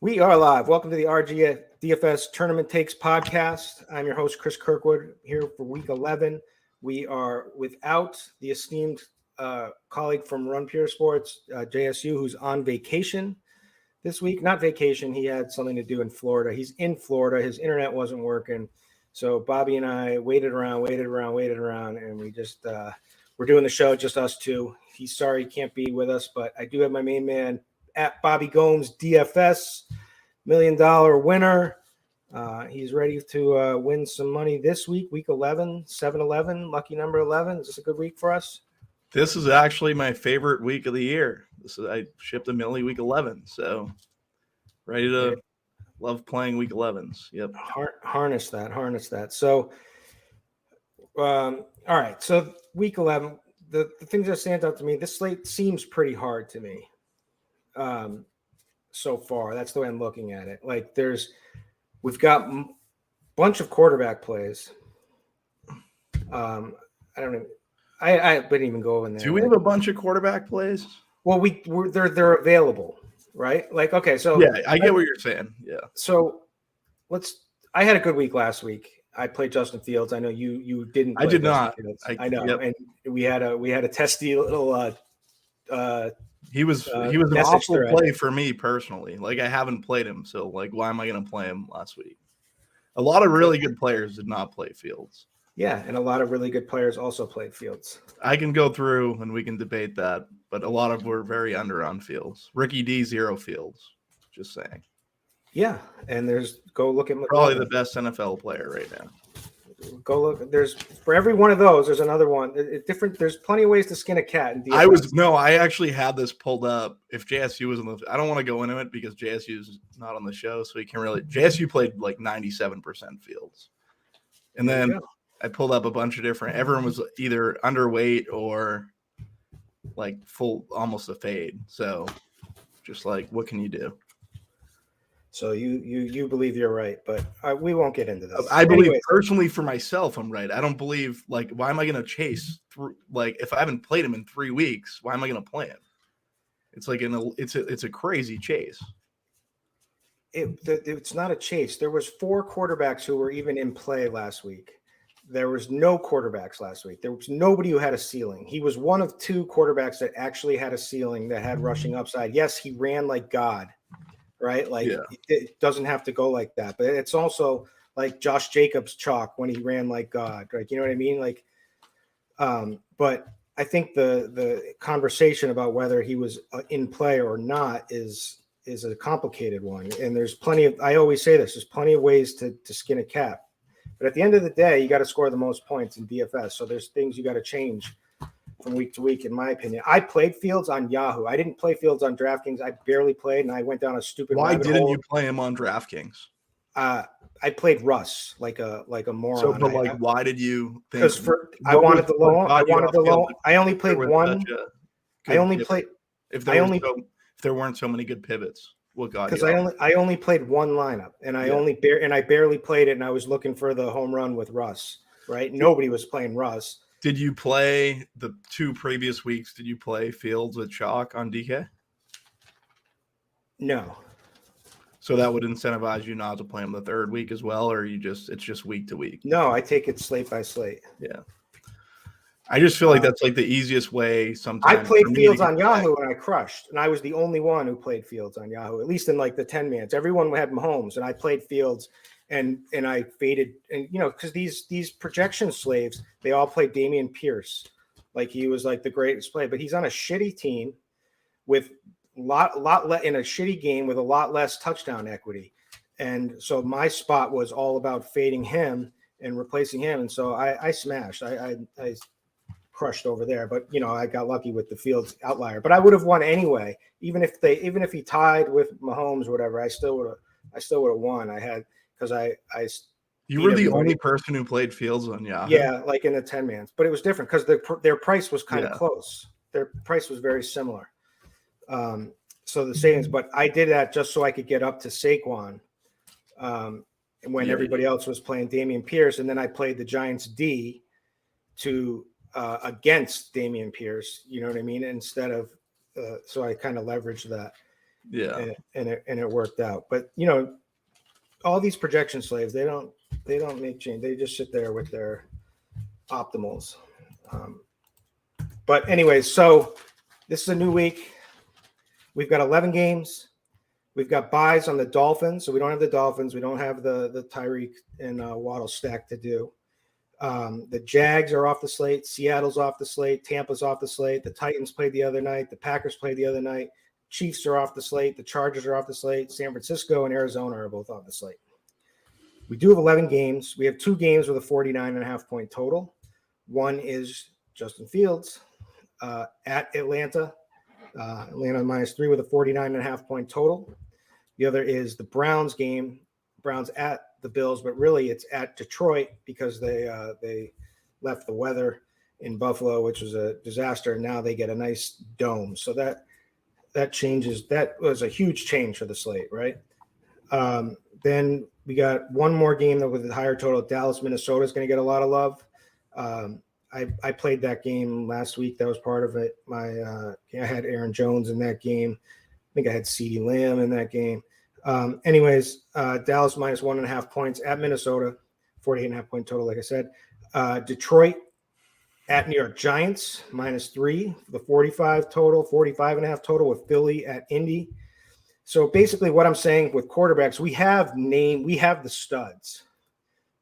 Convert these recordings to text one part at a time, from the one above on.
We are live. Welcome to the RG DFS Tournament Takes podcast. I'm your host, Chris Kirkwood, here for week 11. We are without the esteemed colleague from Run Pure Sports, JSU, who's on vacation this week. Not vacation. He had something to do in Florida. He's in Florida. His internet wasn't working. So Bobby and I waited around, and we just we're doing the show, just us two. He's sorry he can't be with us, but I do have my main man at Bobby Gomes, DFS, $1 million winner. He's ready to win some money this week, week 11, 7-11, lucky number 11. Is this a good week for us? This is actually my favorite week of the year. I shipped a milli week 11, so ready to love playing week 11s. Yep. Harness that. So, all right. So week 11, the things that stand out to me, this slate seems pretty hard to me. So far, that's the way I'm looking at it. Like we've got a bunch of quarterback plays. I don't know. I wouldn't even go in there. Do we have a bunch of quarterback plays? Well, they're available, right? Like, okay, so yeah, I get what you're saying. Yeah. So I had a good week last week. I played Justin Fields. I know you didn't. I did Justin not. I know, yep. And we had a testy little. He was an awful play for me personally. Like, I haven't played him, so like, why am I going to play him last week? A lot of really good players did not play Fields. Yeah, and a lot of really good players also played Fields. I can go through and we can debate that, but a lot of were very under on Fields. Ricky D, 0 Fields. Just saying. Yeah, and go look at probably the best NFL player right now. Go look. There's for every one of those, there's another one. There's plenty of ways to skin a cat. In DFS. I actually had this pulled up. If JSU was I don't want to go into it because JSU is not on the show, so he can't really. JSU played like 97% Fields, and then I pulled up a bunch of different. Everyone was either underweight or like full, almost a fade. So, just like, what can you do? So you believe you're right, but we won't get into this. I believe personally for myself, I'm right. I don't believe, like, why am I going to chase through? Like, if I haven't played him in 3 weeks, why am I going to play him? It's like it's a crazy chase. It's not a chase. There was 4 quarterbacks who were even in play last week. There was no quarterbacks last week. There was nobody who had a ceiling. He was one of 2 quarterbacks that actually had a ceiling that had rushing upside. Yes, he ran like God. Right? Like, It doesn't have to go like that, but it's also like Josh Jacobs chalk when he ran like God, right? You know what I mean? Like, but I think the conversation about whether he was in play or not is a complicated one. And there's plenty of, I always say this, there's plenty of ways to skin a cat, but at the end of the day, you got to score the most points in DFS. So there's things you got to change from week to week, in my opinion. I played Fields on Yahoo. I didn't play Fields on DraftKings. I barely played, and I went down a stupid. Why didn't you play him on DraftKings? I played Russ like a moron. So, but like, why did you think? Because I wanted the loan. I wanted the loan. I only played one. I only played. If there weren't so many good pivots, what got you? Because I only played one lineup, and I barely played it, and I was looking for the home run with Russ. Right? Nobody was playing Russ. Did you play the 2 previous weeks? Did you play Fields with chalk on DK? No. So that would incentivize you not to play him the 3rd week as well, or it's just week to week? No, I take it slate by slate. Yeah. I just feel like that's like the easiest way sometimes. I played Fields on Yahoo and I crushed, and I was the only one who played Fields on Yahoo, at least in like the 10 minutes. Everyone had Mahomes, and I played Fields. And I faded, and because these projection slaves, they all play Dameon Pierce, like he was like the greatest play, but he's on a shitty team with in a shitty game with a lot less touchdown equity, and so my spot was all about fading him and replacing him, and so I smashed, I crushed over there, but I got lucky with the Fields outlier, but I would have won anyway, even if he tied with Mahomes or whatever, I still would have won. I had. Because you were the only person who played Fields on Yahoo. Yeah, like in the 10 mans, but it was different because their price was kind of close. Their price was very similar. So the savings, but I did that just so I could get up to Saquon, and when everybody else was playing Dameon Pierce, and then I played the Giants D to against Dameon Pierce. You know what I mean? Instead of so I kind of leveraged that. Yeah. and it worked out. But all these projection slaves, they don't make change. They just sit there with their optimals. But anyways, so this is a new week. We've got 11 games. We've got buys on the Dolphins, so we don't have the Dolphins. We don't have the Tyreek and Waddle stack to do. The Jags are off the slate. Seattle's off the slate. Tampa's off the slate. The Titans played the other night. The Packers played the other night. Chiefs are off the slate. The Chargers are off the slate. San Francisco and Arizona are both off the slate. We do have 11 games. We have 2 games with a 49.5 point total. One is Justin Fields at Atlanta. Atlanta -3 with a 49.5 point total. The other is the Browns game. Browns at the Bills, but really it's at Detroit because they left the weather in Buffalo, which was a disaster. And now they get a nice dome. So that changes. That was a huge change for the slate, right? Then we got one more game that with a higher total. Dallas, Minnesota is going to get a lot of love. I played that game last week. That was part of it. I had Aaron Jones in that game. I think I had CeeDee Lamb in that game. Anyways, Dallas -1.5 points at Minnesota, 48.5 point total, like I said. Detroit at New York Giants -3, the 45 total, 45.5 total with Philly at Indy. So basically what I'm saying with quarterbacks, we have the studs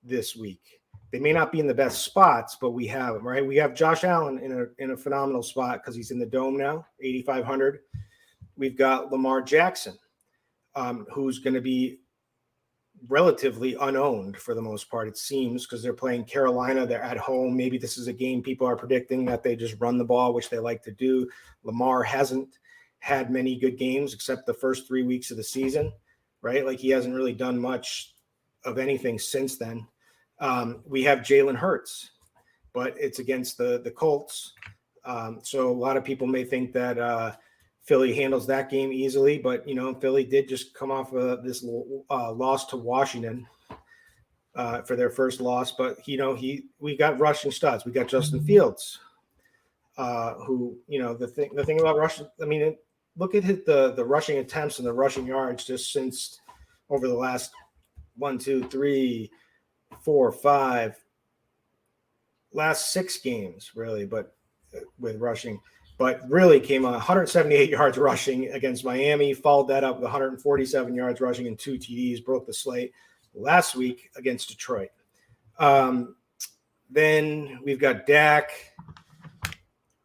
this week. They may not be in the best spots, but we have them, right? We have Josh Allen in a phenomenal spot because he's in the dome now, 8,500. We've got Lamar Jackson, who's going to be relatively unowned for the most part, it seems, because they're playing Carolina. They're at home. Maybe this is a game people are predicting that they just run the ball, which they like to do. Lamar hasn't had many good games except the first 3 weeks of the season, right? Like he hasn't really done much of anything since then. We have Jalen Hurts, but it's against the Colts. So a lot of people may think that Philly handles that game easily, but Philly did just come off of this loss to Washington for their first loss. But we got rushing studs. We got Justin Fields, who the thing about rushing. I mean, look at the rushing attempts and the rushing yards just since over the last 1, 2, 3, 4, 5, last 6 games really, but with rushing. But really came on 178 yards rushing against Miami, followed that up with 147 yards rushing and 2 TDs, broke the slate last week against Detroit. Then we've got Dak.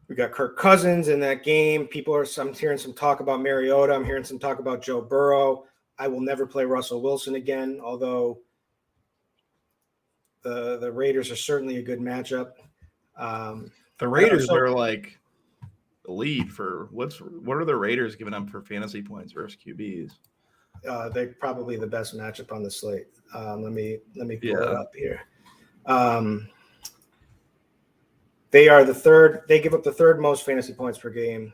We've got Kirk Cousins in that game. I'm hearing some talk about Mariota. I'm hearing some talk about Joe Burrow. I will never play Russell Wilson again, although the Raiders are certainly a good matchup. The Raiders are like the lead for what are the Raiders giving up for fantasy points versus QBs? They're probably the best matchup on the slate. Let me pull it up here. They are the third. They give up the third most fantasy points per game.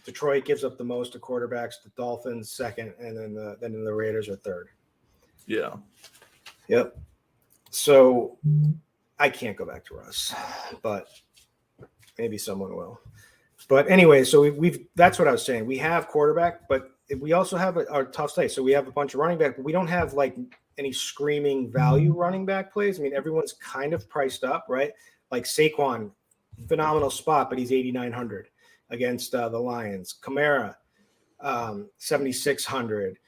Detroit gives up the most to quarterbacks. The Dolphins second, and then the Raiders are third. Yeah. Yep. So I can't go back to Russ, but maybe someone will. But anyway, so we've that's what I was saying. We have quarterback, but we also have our tough slate. So we have a bunch of running back, but we don't have like any screaming value running back plays. I mean, everyone's kind of priced up, right? Like Saquon, phenomenal spot, but he's 8,900 against the Lions. Kamara, 7,600.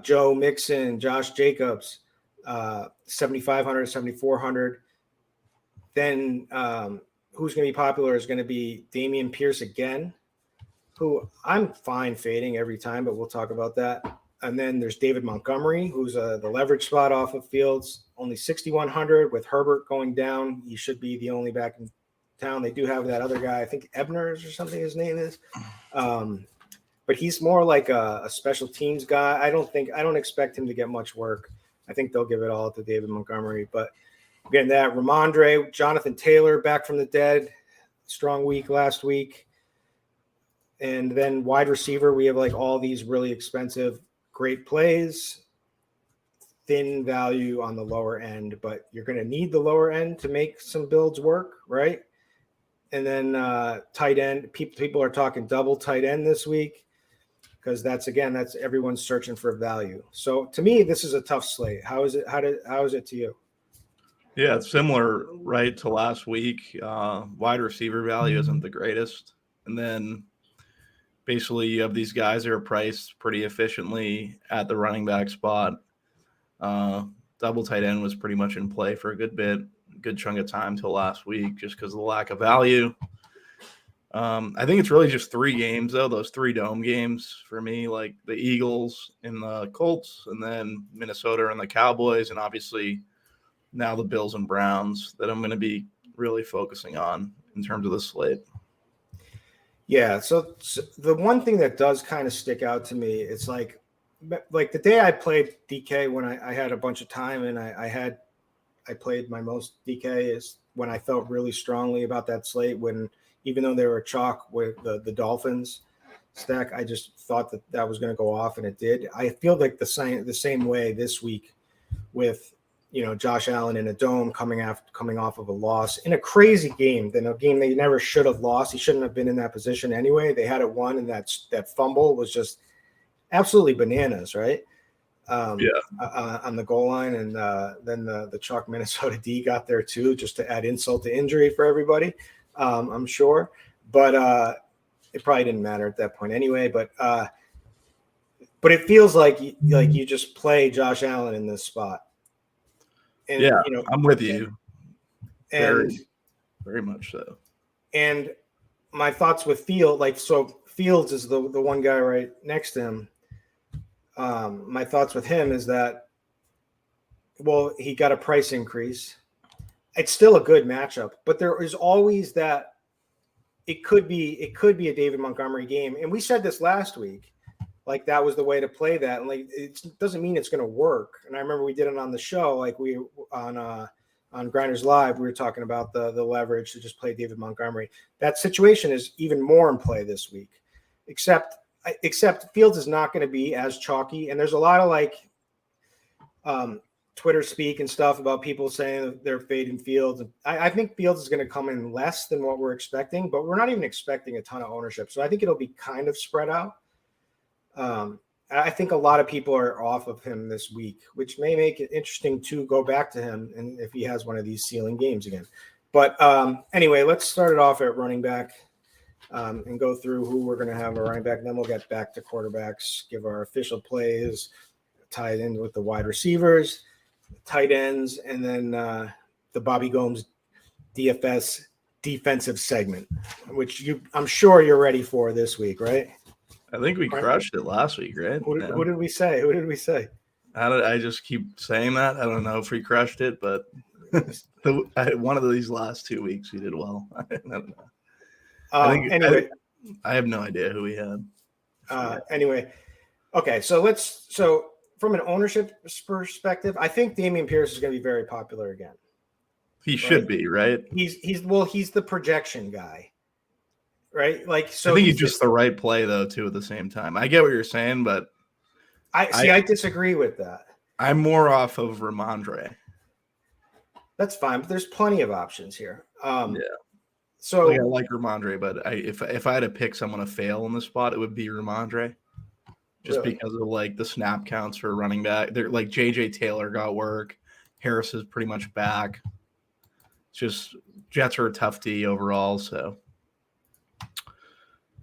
Joe Mixon, Josh Jacobs, 7,500, 7,400. Then who's going to be popular is going to be Dameon Pierce again, who I'm fine fading every time, but we'll talk about that. And then there's David Montgomery, who's the leverage spot off of Fields, only 6,100 with Herbert going down. He should be the only back in town. They do have that other guy, I think Ebner's or something his name is. But he's more like a special teams guy. I don't expect him to get much work. I think they'll give it all to David Montgomery. But again, that Ramondre, Jonathan Taylor back from the dead, strong week last week. And then wide receiver, we have like all these really expensive, great plays, thin value on the lower end, but you're going to need the lower end to make some builds work, right? And then tight end, people are talking double tight end this week. because that's everyone's searching for value. So to me, this is a tough slate. How is it to you? Yeah, it's similar, right, to last week. Wide receiver value isn't the greatest. And then basically you have these guys that are priced pretty efficiently at the running back spot. Double tight end was pretty much in play for a good chunk of time till last week just because of the lack of value. I think it's really just 3 games, though, those 3 dome games for me, like the Eagles and the Colts, and then Minnesota and the Cowboys, and obviously now the Bills and Browns that I'm going to be really focusing on in terms of the slate. Yeah, so the one thing that does kind of stick out to me, it's like the day I played DK when I had a bunch of time and I played my most DK is when I felt really strongly about that slate when even though they were chalk with the Dolphins stack, I just thought that was going to go off, and it did. I feel like the same way this week with Josh Allen in a dome coming off of a loss in a crazy game, then a game they never should have lost. He shouldn't have been in that position anyway. They had it won, and that fumble was just absolutely bananas, right? On the goal line, and then the chalk Minnesota D got there too, just to add insult to injury for everybody. I'm sure, but it probably didn't matter at that point anyway. But it feels like you just play Josh Allen in this spot. And, yeah, I'm with you. And very much so. And my thoughts with Fields is the one guy right next to him. My thoughts with him is that, well, he got a price increase. It's still a good matchup, but there is always that it could be a David Montgomery game. And we said this last week, like that was the way to play that. And like, it doesn't mean it's going to work. And I remember we did it on the show, like on Grinders Live, we were talking about the leverage to just play David Montgomery. That situation is even more in play this week, except Fields is not going to be as chalky. And there's a lot of Twitter speak and stuff about people saying they're fading Fields. I think Fields is going to come in less than what we're expecting, but we're not even expecting a ton of ownership. So I think it'll be kind of spread out. I think a lot of people are off of him this week, which may make it interesting to go back to him and if he has one of these ceiling games again. But anyway, let's start it off at running back and go through who we're going to have a running back. And then we'll get back to quarterbacks, give our official plays, tie it in with the wide receivers, tight ends, and then the Bobby Gomes DFS defensive segment, which I'm sure you're ready for this week, right? I think we crushed it last week, right? Who did we say? Who did we say? I just keep saying that. I don't know if we crushed it, but one of these last 2 weeks we did well. I don't know. Anyway, I have no idea who we had. Anyway, okay. So from an ownership perspective, I think Dameon Pierce is going to be very popular again. He should be, right? He's the projection guy. Right, like so. I think he's just the right play, though, too. At the same time, I get what you're saying, but I disagree with that. I'm more off of Ramondre. That's fine, but there's plenty of options here. Yeah. So I like Ramondre, but if I had to pick someone to fail in the spot, it would be Ramondre, just because of like the snap counts for running back. They're like JJ Taylor got work, Harris is pretty much back. It's just Jets are a tough D overall, so.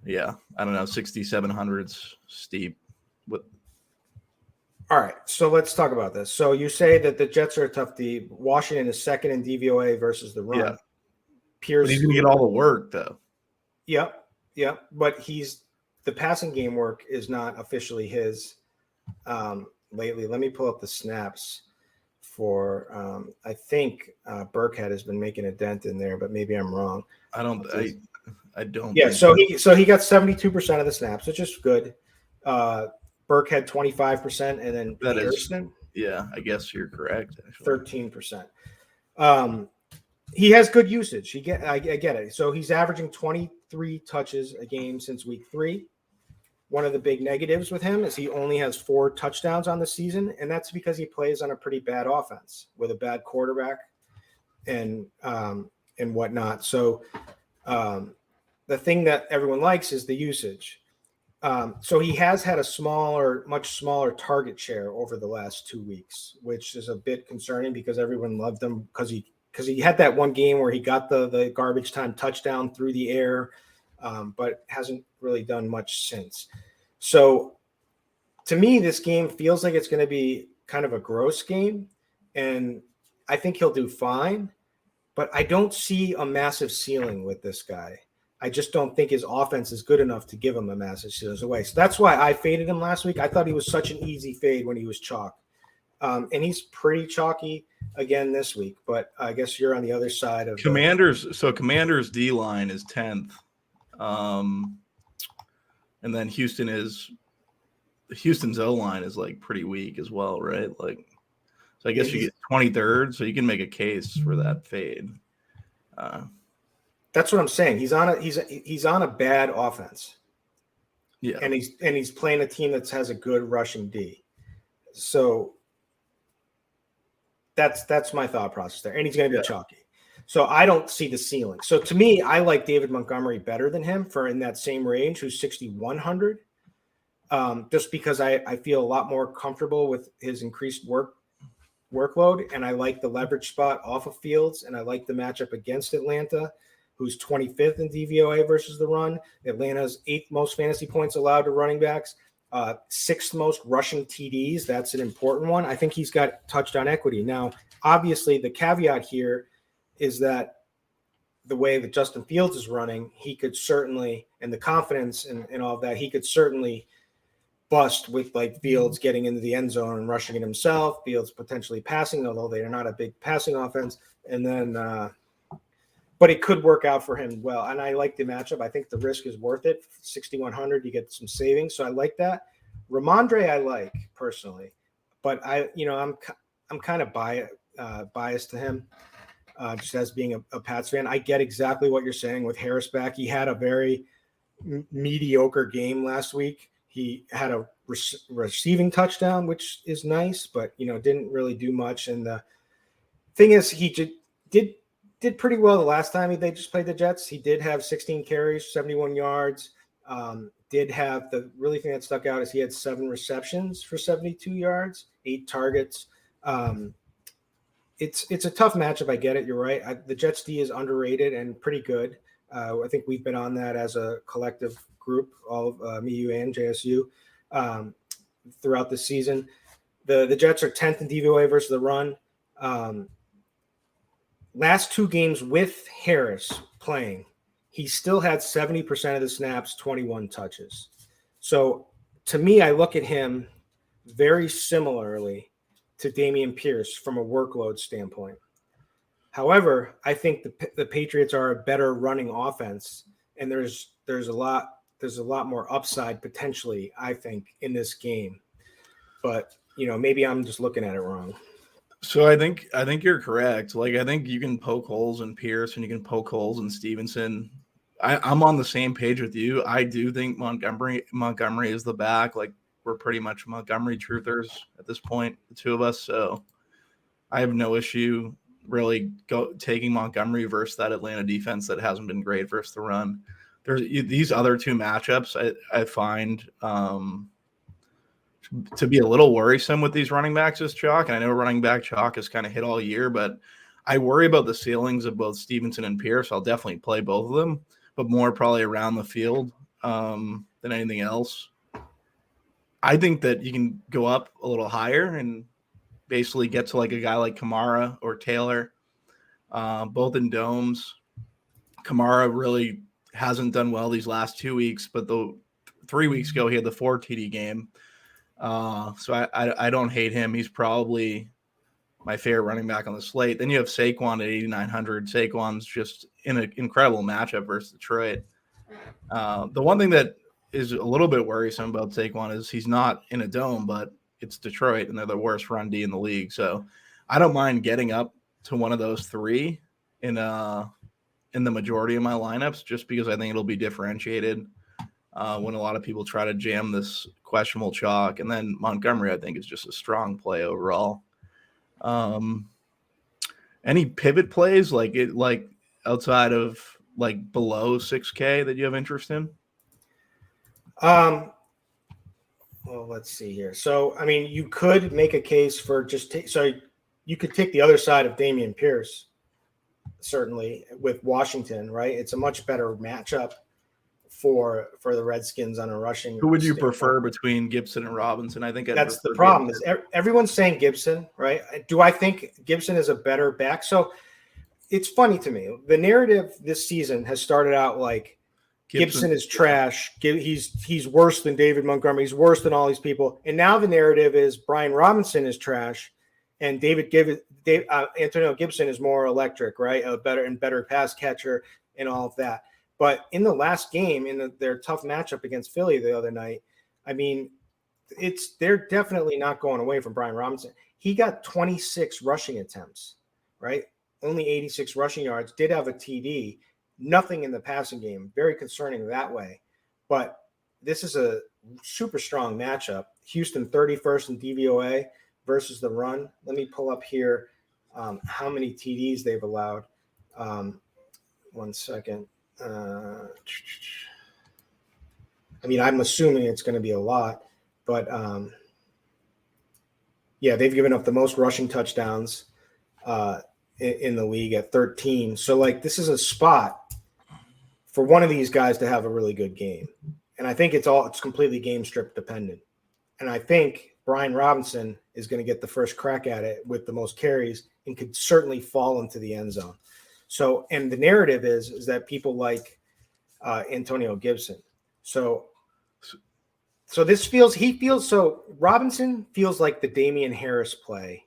Yeah, I don't know. 6,700's steep. All right, so let's talk about this. So you say that the Jets are a tough D. Washington is second in DVOA versus the run. Yeah. Pierce, but he's going to get all the work, though. Yep. But the passing game work is not officially his lately. Let me pull up the snaps for. I think Burkhead has been making a dent in there, but maybe I'm wrong. I don't. Yeah, so he got 72% of the snaps, which is good. Burke had 25%, and then Pearson. Yeah, I guess you're correct. Actually. 13%. He has good usage. I get it. So he's averaging 23 touches a game since week 3. One of the big negatives with him is he only has 4 touchdowns on the season, and that's because he plays on a pretty bad offense with a bad quarterback and whatnot. So. The thing that everyone likes is the usage. So he has had a much smaller target share over the last 2 weeks, which is a bit concerning because everyone loved him because he had that one game where he got the garbage time touchdown through the air, but hasn't really done much since. So to me, this game feels like it's going to be kind of a gross game, and I think he'll do fine, but I don't see a massive ceiling with this guy. I just don't think his offense is good enough to give him a massive ceiling away. So that's why I faded him last week. I thought he was such an easy fade when he was chalk. And he's pretty chalky again this week, but I guess you're on the other side of Commanders. So Commanders D line is 10th. And then Houston's O line is like pretty weak as well, right? Like, so I guess you get 23rd, so you can make a case for that fade. That's what I'm saying. He's on a bad offense. Yeah. And he's playing a team that has a good rushing D. So that's my thought process there. And he's going to be chalky. So I don't see the ceiling. So to me, I like David Montgomery better than him for in that same range, who's 6,100. Just because I feel a lot more comfortable with his increased workload, and I like the leverage spot off of Fields, and I like the matchup against Atlanta, who's 25th in DVOA versus the run. Atlanta's 8th most fantasy points allowed to running backs, 6th most rushing TDs. That's an important one. I think he's got touchdown equity. Now, obviously, the caveat here is that the way that Justin Fields is running, he could certainly, and the confidence and all of that, he could certainly bust with like Fields getting into the end zone and rushing it himself, Fields potentially passing, although they are not a big passing offense. And then, but it could work out for him well. And I like the matchup. I think the risk is worth it. 6,100, you get some savings. So I like that. Ramondre, I like personally, but I'm kind of biased to him. Just as being a Pats fan, I get exactly what you're saying with Harris back. He had a very mediocre game last week. He had a receiving touchdown, which is nice, but didn't really do much. And the thing is, he did pretty well the last time they just played the Jets. He did have 16 carries, 71 yards. Did have the really thing that stuck out is he had 7 receptions for 72 yards, 8 targets. It's a tough matchup. I get it. You're right. The Jets D is underrated and pretty good. I think we've been on that as a collective group, all of me, you, and JSU throughout the season. The Jets are 10th in DVOA versus the run. Last 2 games with Harris playing, he still had 70% of the snaps, 21 touches. So to me, I look at him very similarly to Dameon Pierce from a workload standpoint. However, I think the Patriots are a better running offense, and there's a lot more upside potentially, I think, in this game. But maybe I'm just looking at it wrong. So I think you're correct. Like, I think you can poke holes in Pierce and you can poke holes in Stevenson. I'm on the same page with you. I do think Montgomery is the back. Like, we're pretty much Montgomery truthers at this point, the two of us. So I have no issue really taking Montgomery versus that Atlanta defense that hasn't been great versus the run. There's these other 2 matchups I find to be a little worrisome with these running backs as chalk. And I know running back chalk is kind of hit all year, but I worry about the ceilings of both Stevenson and Pierce. I'll definitely play both of them, but more probably around the field than anything else. I think that you can go up a little higher and basically get to like a guy like Kamara or Taylor, both in domes. Kamara really hasn't done well these last 2 weeks, but the 3 weeks ago he had the 4 TD game. So I don't hate him. He's probably my favorite running back on the slate. Then you have Saquon at 8,900. Saquon's just in an incredible matchup versus Detroit. The one thing that is a little bit worrisome about Saquon is he's not in a dome, but it's Detroit and they're the worst run D in the league. So I don't mind getting up to one of those 3 in the majority of my lineups, just because I think it'll be differentiated when a lot of people try to jam this questionable chalk. And then Montgomery, I think, is just a strong play overall. Any pivot plays like outside of like below 6K that you have interest in? Well, let's see here. So, I mean, you could make a case for so you could take the other side of Dameon Pierce, certainly with Washington, right? It's a much better matchup for the Redskins on a rushing. Who would you standpoint. prefer between Gibson and Robinson? I think That's the problem. Is everyone's saying Gibson, right? Do I think Gibson is a better back? So it's funny to me. The narrative this season has started out like Gibson is trash. He's worse than David Montgomery. He's worse than all these people. And now the narrative is Brian Robinson is trash, and Antonio Gibson is more electric, right? A better pass catcher and all of that. But in the last game, in their tough matchup against Philly the other night, I mean, they're definitely not going away from Brian Robinson. He got 26 rushing attempts, right? Only 86 rushing yards. Did have a TD. Nothing in the passing game. Very concerning that way. But this is a super strong matchup. Houston 31st in DVOA versus the run. Let me pull up here how many TDs they've allowed. 1 second. I mean, I'm assuming it's going to be a lot. But, yeah, they've given up the most rushing touchdowns in the league at 13. So, like, this is a spot for one of these guys to have a really good game. And I think it's completely game strip dependent. And I think Brian Robinson is going to get the first crack at it with the most carries and could certainly fall into the end zone. So, and the narrative is that people like Antonio Gibson. So Robinson feels like the Damian Harris play,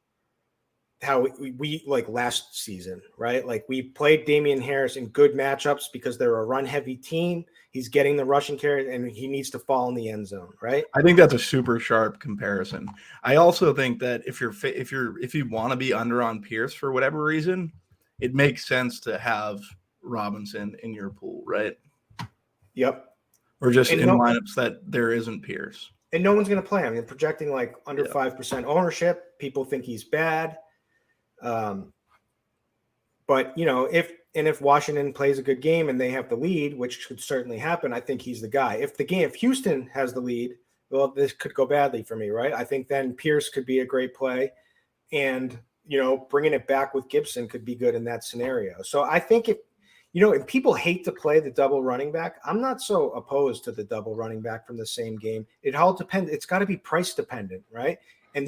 how we like last season, right? Like we played Damian Harris in good matchups because they're a run heavy team. He's getting the rushing carry and he needs to fall in the end zone, right? I think that's a super sharp comparison. I also think that if you want to be under on Pierce for whatever reason, it makes sense to have Robinson in your pool, right? Yep. Or just in lineups that there isn't Pierce. And no one's going to play him. They're projecting like under 5% ownership. People think he's bad. But you know, if Washington plays a good game and they have the lead, which could certainly happen, I think he's the guy. If Houston has the lead, well, this could go badly for me, right? I think then Pierce could be a great play, and you know, bringing it back with Gibson could be good in that scenario. So I think if people hate to play the double running back, I'm not so opposed to the double running back from the same game. It all depends. It's got to be price dependent, right? And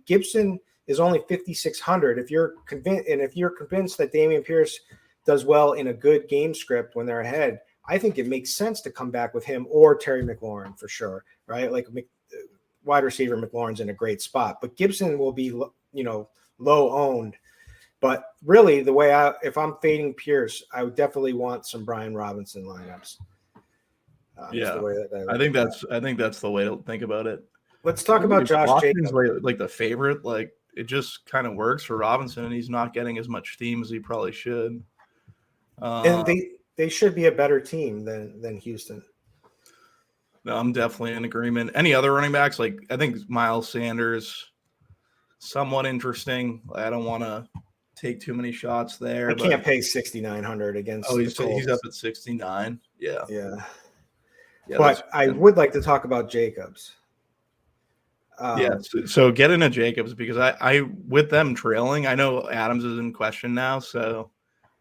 Gibson is only 5,600. If you're convinced that Dameon Pierce does well in a good game script when they're ahead, I think it makes sense to come back with him or Terry McLaurin for sure, right? Like wide receiver McLaurin's in a great spot, but Gibson will be, low owned. But really, if I'm fading Pierce, I would definitely want some Brian Robinson lineups. I think that's the way to think about it. Let's talk about Josh Jacobs. Like the favorite, like it just kind of works for Robinson, and he's not getting as much steam as he probably should. And they should be a better team than Houston. No, I'm definitely in agreement. Any other running backs? Like I think Miles Sanders, somewhat interesting. I don't want to take too many shots there. I can't pay 6,900 against. Oh, he's up at 69. Yeah. But I would like to talk about Jacobs. So get into Jacobs because I with them trailing, I know Adams is in question now, so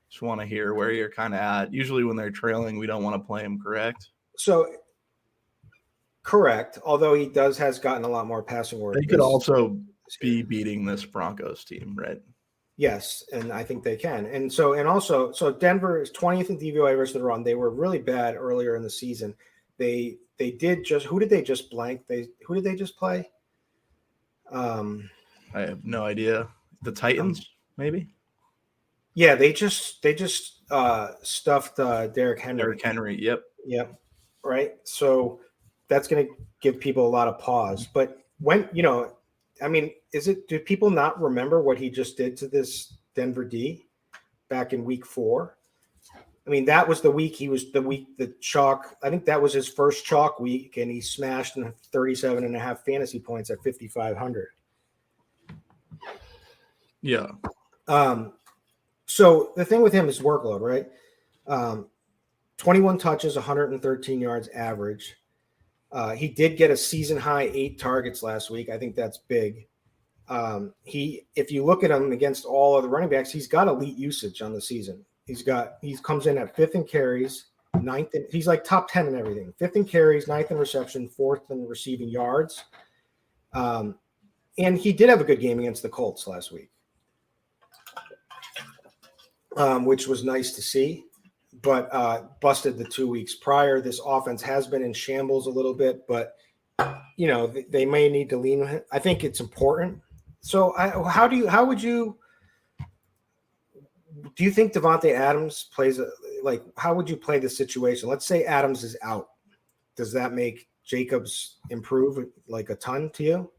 just want to hear where you're kind of at. Usually when they're trailing, we don't want to play him, correct? So correct, although he has gotten a lot more passing work. They could also be beating this Broncos team, right? Yes, and I think they can. And also Denver is 20th in DVOA versus the run. They were really bad earlier in the season. Who did they just blank? Who did they just play? I have no idea. The Titans, maybe? Yeah, they just stuffed Derrick Henry. Derrick Henry, yep. Right. So that's going to give people a lot of pause. But when do people not remember what he just did to this Denver D back in week 4? I mean, that was the week the chalk. I think that was his first chalk week, and he smashed 37.5 fantasy points at 5,500. Yeah. So the thing with him is workload, right? 21 touches, 113 yards average. He did get a season high 8 targets last week. I think that's big. If you look at him against all of the running backs, he's got elite usage on the season. He comes in at 5th in carries, 9th in, he's like top 10 in everything. 5th in carries, 9th in reception, 4th in receiving yards. And he did have a good game against the Colts last week, which was nice to see, but busted the 2 weeks prior. This offense has been in shambles a little bit, but they may need to lean on it. I think it's important. So how do you think Devontae Adams plays how would you play the situation? Let's say Adams is out. Does that make Jacobs improve like a ton to you?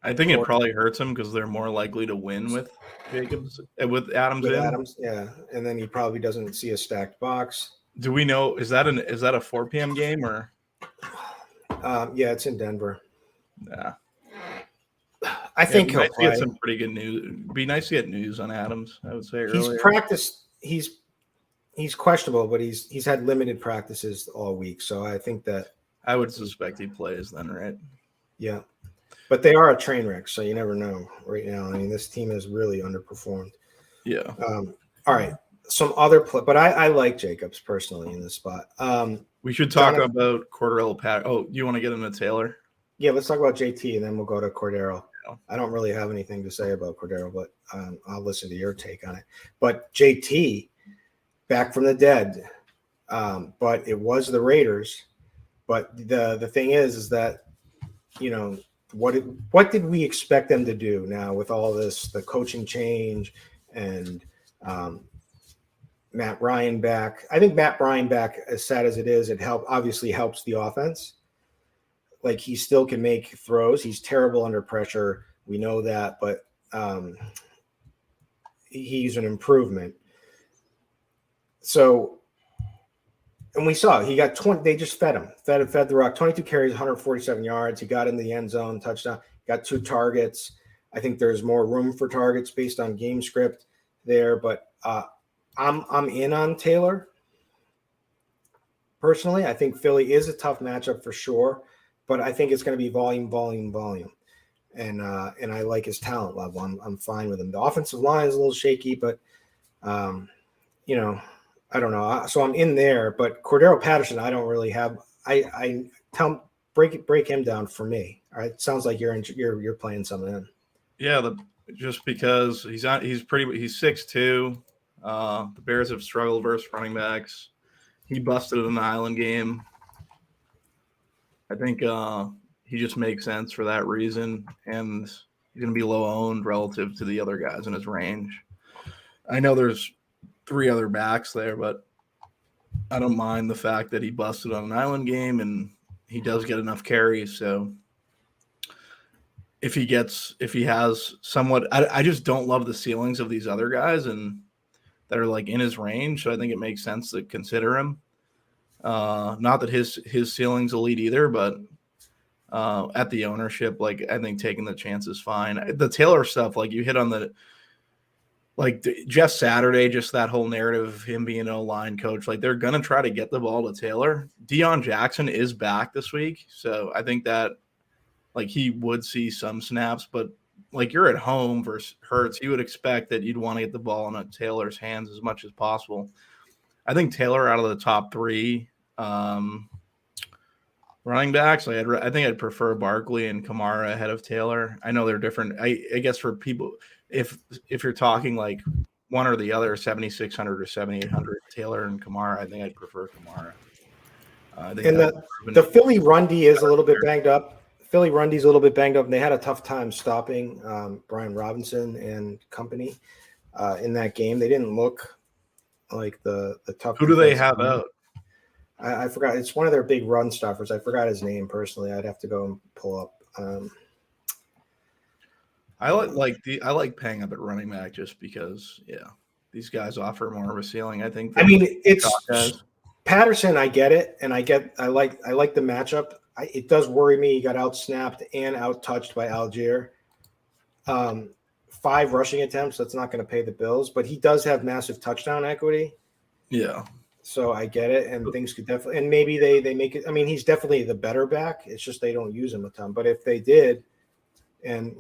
I think it probably hurts him because they're more likely to win with Jacobs with Adams in. Adams, yeah, and then he probably doesn't see a stacked box. Do we know is that a 4 p.m. game or? Yeah, it's in Denver. Yeah, I think he'll play. Get some pretty good news. It'd be nice to get news on Adams. I would say he's earlier. Practiced. He's questionable, but he's had limited practices all week. So I think that I would suspect he plays then, right? Yeah. But they are a train wreck, so you never know right now. I mean, this team has really underperformed. Yeah. All right. Some other but I like Jacobs personally in this spot. We should talk about Cordero Pat. Oh, you want to get into Taylor? Yeah, let's talk about JT, and then we'll go to Cordero. I don't really have anything to say about Cordero, but I'll listen to your take on it. But JT, back from the dead, but it was the Raiders. But the thing is that, what did we expect them to do now with all this, the coaching change and Matt Ryan back? I think Matt Ryan back, as sad as it is, obviously helps the offense. Like, he still can make throws. He's terrible under pressure. We know that, but he's an improvement. So, and we saw he got 20. They just fed the rock. 22 carries, 147 yards. He got in the end zone, touchdown. Got 2 targets. I think there's more room for targets based on game script there. But I'm in on Taylor personally. I think Philly is a tough matchup for sure, but I think it's going to be volume. And I like his talent level. I'm fine with him. The offensive line is a little shaky, but I don't know. So I'm in there, but Cordero Patterson, I don't really have. I break him down for me. All right, sounds like you're playing some of him. Yeah, just because he's 6'2". The Bears have struggled versus running backs. He busted in the Island game. I think he just makes sense for that reason, and he's going to be low owned relative to the other guys in his range. I know there's 3 other backs there, but I don't mind the fact that he busted on an Island game and he does get enough carries. So if he has somewhat, I just don't love the ceilings of these other guys and that are like in his range. So I think it makes sense to consider him. Not that his ceiling's elite either, but at the ownership, like, I think taking the chance is fine. The Taylor stuff, like, you hit on the, like, Jeff Saturday, just that whole narrative of him being an O-line coach, like, they're going to try to get the ball to Taylor. Deion Jackson is back this week, so I think that, like, he would see some snaps, but, like, you're at home versus Hurts, you would expect that you'd want to get the ball in Taylor's hands as much as possible. I think Taylor out of the top 3 running backs, like, I think I'd prefer Barkley and Kamara ahead of Taylor. I know they're different. I guess for people, if you're talking like one or the other, 7,600 or 7,800, Taylor and Kamara, I think I'd prefer Kamara. And the Philly run D is a little bit banged up. Philly run D is a little bit banged up, and they had a tough time stopping Brian Robinson and company in that game. They didn't look like the tough. Who do they have out? I forgot. It's one of their big run stuffers. I forgot his name personally. I'd have to go and pull up. I like paying up at running back just because, these guys offer more of a ceiling. I think. It's Patterson. I get it, and I like the matchup. It does worry me. He got out snapped and out touched by Algier. 5 rushing attempts. That's not going to pay the bills, but he does have massive touchdown equity. Yeah. So I get it, and things could definitely, and maybe they make it. I mean, he's definitely the better back. It's just they don't use him a ton. But if they did, and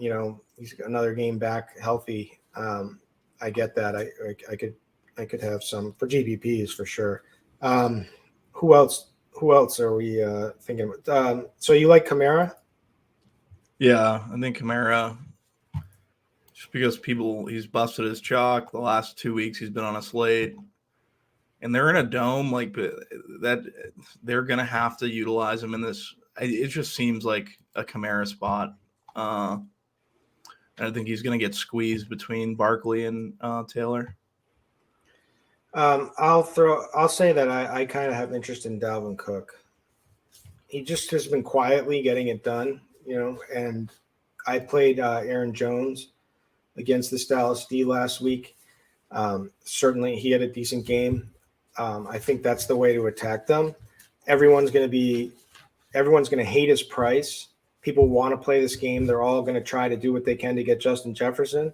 he's got another game back healthy, I get that. I could have some for GPPs for sure. Who else? Who else are we thinking about? So you like Kamara? Yeah, I think Kamara, just because he's busted his chalk. The last 2 weeks he's been on a slate. And they're in a dome, like that. They're gonna have to utilize him in this. It just seems like a Kamara spot. And I think he's gonna get squeezed between Barkley and Taylor. I'll say that I kind of have interest in Dalvin Cook. He just has been quietly getting it done, and I played Aaron Jones against this Dallas D last week. Certainly he had a decent game. I think that's the way to attack them. Everyone's going to hate his price. People want to play this game. They're all going to try to do what they can to get Justin Jefferson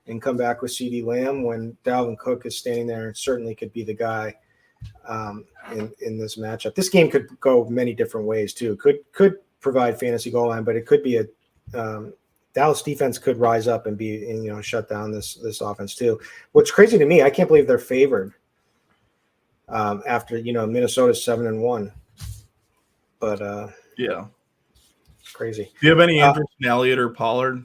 and come back with CeeDee Lamb when Dalvin Cook is standing there and certainly could be the guy in this matchup. This game could go many different ways too. Could provide fantasy goal line, but it could be a Dallas defense could rise up and shut down this offense too. What's crazy to me, I can't believe they're favored. After Minnesota's 7-1, but yeah, it's crazy. Do you have any interest in Elliott or Pollard?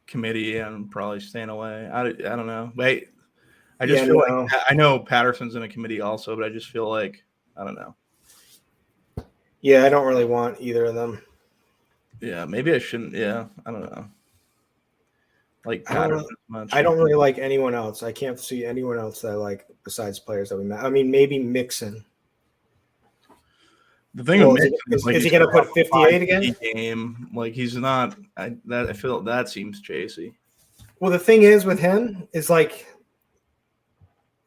Committee and probably staying away. I don't know. Wait, I just feel like I know Patterson's in a committee also, but I just feel like I don't know. Yeah, I don't really want either of them. Yeah, maybe I shouldn't. Yeah, I don't know. Like Patterson much. I don't really like anyone else. I can't see anyone else that I like besides players that we met. I mean, maybe Mixon. The thing with Mixon is he going to put 58 again? Game like he's not. I feel that seems chasey. Well, the thing is with him is like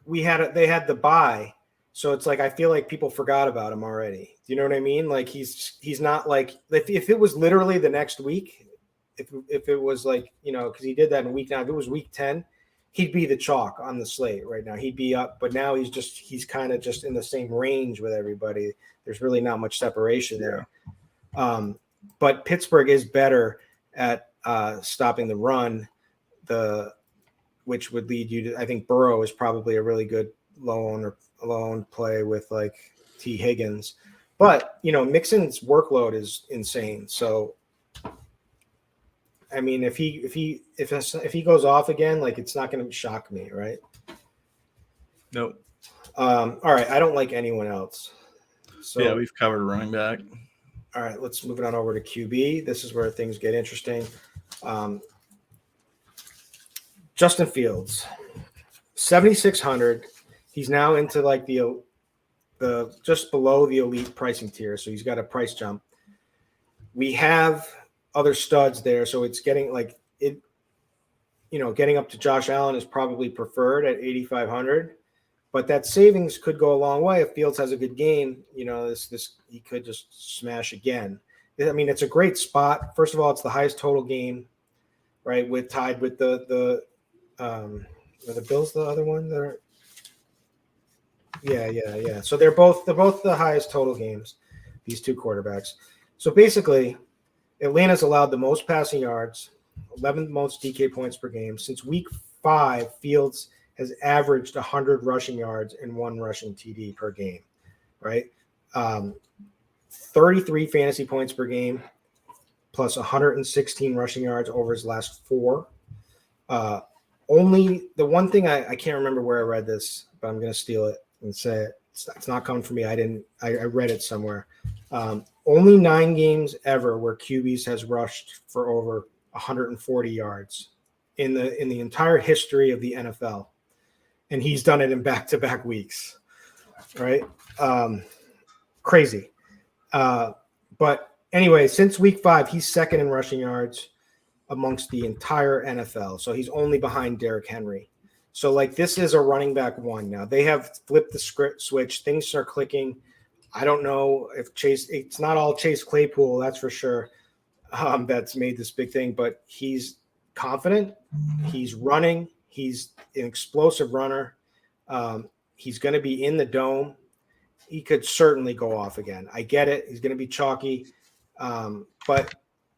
they had the bye, so it's like I feel like people forgot about him already. Do you know what I mean? Like he's not like if it was literally the next week. If it was like, because he did that in week 9, if it was week 10, he'd be the chalk on the slate right now. He'd be up, but now he's kind of just in the same range with everybody. There's really not much separation there. But Pittsburgh is better at stopping the run, which would lead you to, I think Burrow is probably a really good low-owned play with like T. Higgins. But, Mixon's workload is insane. So, I mean, if he goes off again, like it's not going to shock me, right? Nope. All right, I don't like anyone else. So yeah, we've covered running back. All right, let's move it on over to QB. This is where things get interesting. Justin Fields, 7,600. He's now into like the just below the elite pricing tier, so he's got a price jump. We have other studs there, so it's getting like it. Getting up to Josh Allen is probably preferred at 8,500, but that savings could go a long way if Fields has a good game. This he could just smash again. I mean, it's a great spot. First of all, it's the highest total game, right? Tied with the Bills, the other one. Yeah. So they're both the highest total games. These two quarterbacks. So basically, Atlanta's allowed the most passing yards, 11th most DK points per game. Since week 5, Fields has averaged 100 rushing yards and 1 rushing TD per game, right? 33 fantasy points per game, plus 116 rushing yards over his last 4. Only the one thing I can't remember where I read this, but I'm going to steal it and say it. It's not coming from me. I read it somewhere. Only 9 games ever where QBs has rushed for over 140 yards in the entire history of the NFL, and he's done it in back-to-back weeks, right? Crazy. But anyway, since week 5, he's second in rushing yards amongst the entire NFL. So he's only behind Derrick Henry. So like this is a running back 1 now. They have flipped the script switch. Things are clicking. I don't know if it's not all Chase Claypool, that's for sure. That's made this big thing, but he's confident. He's running. He's an explosive runner. He's going to be in the dome. He could certainly go off again. I get it. He's going to be chalky. But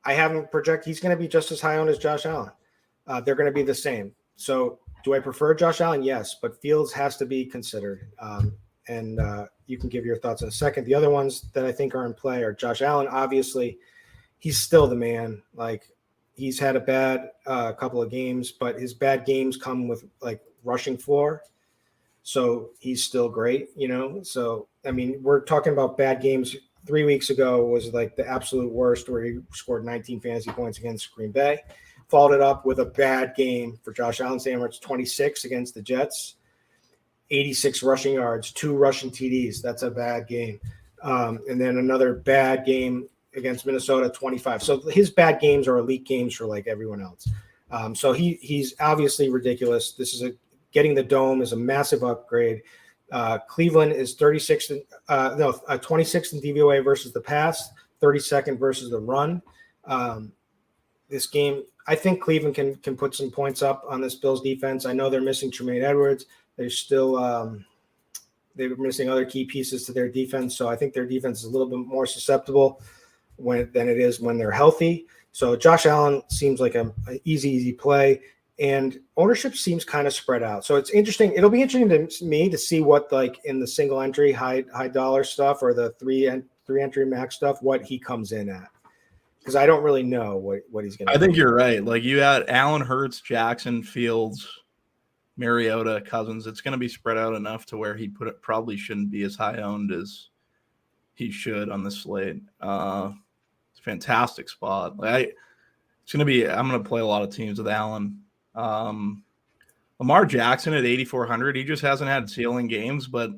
I haven't projected he's going to be just as high owned as Josh Allen. They're going to be the same. So do I prefer Josh Allen? Yes, but Fields has to be considered. And you can give your thoughts in a second. The other ones that I think are in play are Josh Allen. Obviously, he's still the man. Like, he's had a bad couple of games, but his bad games come with like rushing floor. So he's still great, you know? So, I mean, we're talking about bad games. 3 weeks ago was like the absolute worst, where he scored 19 fantasy points against Green Bay. Followed it up with a bad game for Josh Allen Sandwich, 26 against the Jets, 86 rushing yards, 2 rushing TDs. That's a bad game. And then another bad game against Minnesota, 25. So his bad games are elite games for like everyone else. So he's obviously ridiculous. This is getting the dome is a massive upgrade. Cleveland is 26th in DVOA versus the pass, 32nd versus the run. This game, I think Cleveland can put some points up on this Bills defense. I know they're missing Tremaine Edwards. They're still they're missing other key pieces to their defense. So I think their defense is a little bit more susceptible than it is when they're healthy. So Josh Allen seems like an easy play. And ownership seems kind of spread out. So it's interesting. It'll be interesting to me to see what, like, in the single entry, high dollar stuff, or the three entry max stuff, what he comes in at. Because I don't really know what he's going to do. I think you're right. Like, you had Allen, Hurts, Jackson, Fields, Mariota, Cousins. It's going to be spread out enough to where he probably shouldn't be as high owned as he should on the slate. It's a fantastic spot. I'm going to play a lot of teams with Allen. Lamar Jackson at 8,400. He just hasn't had ceiling games, but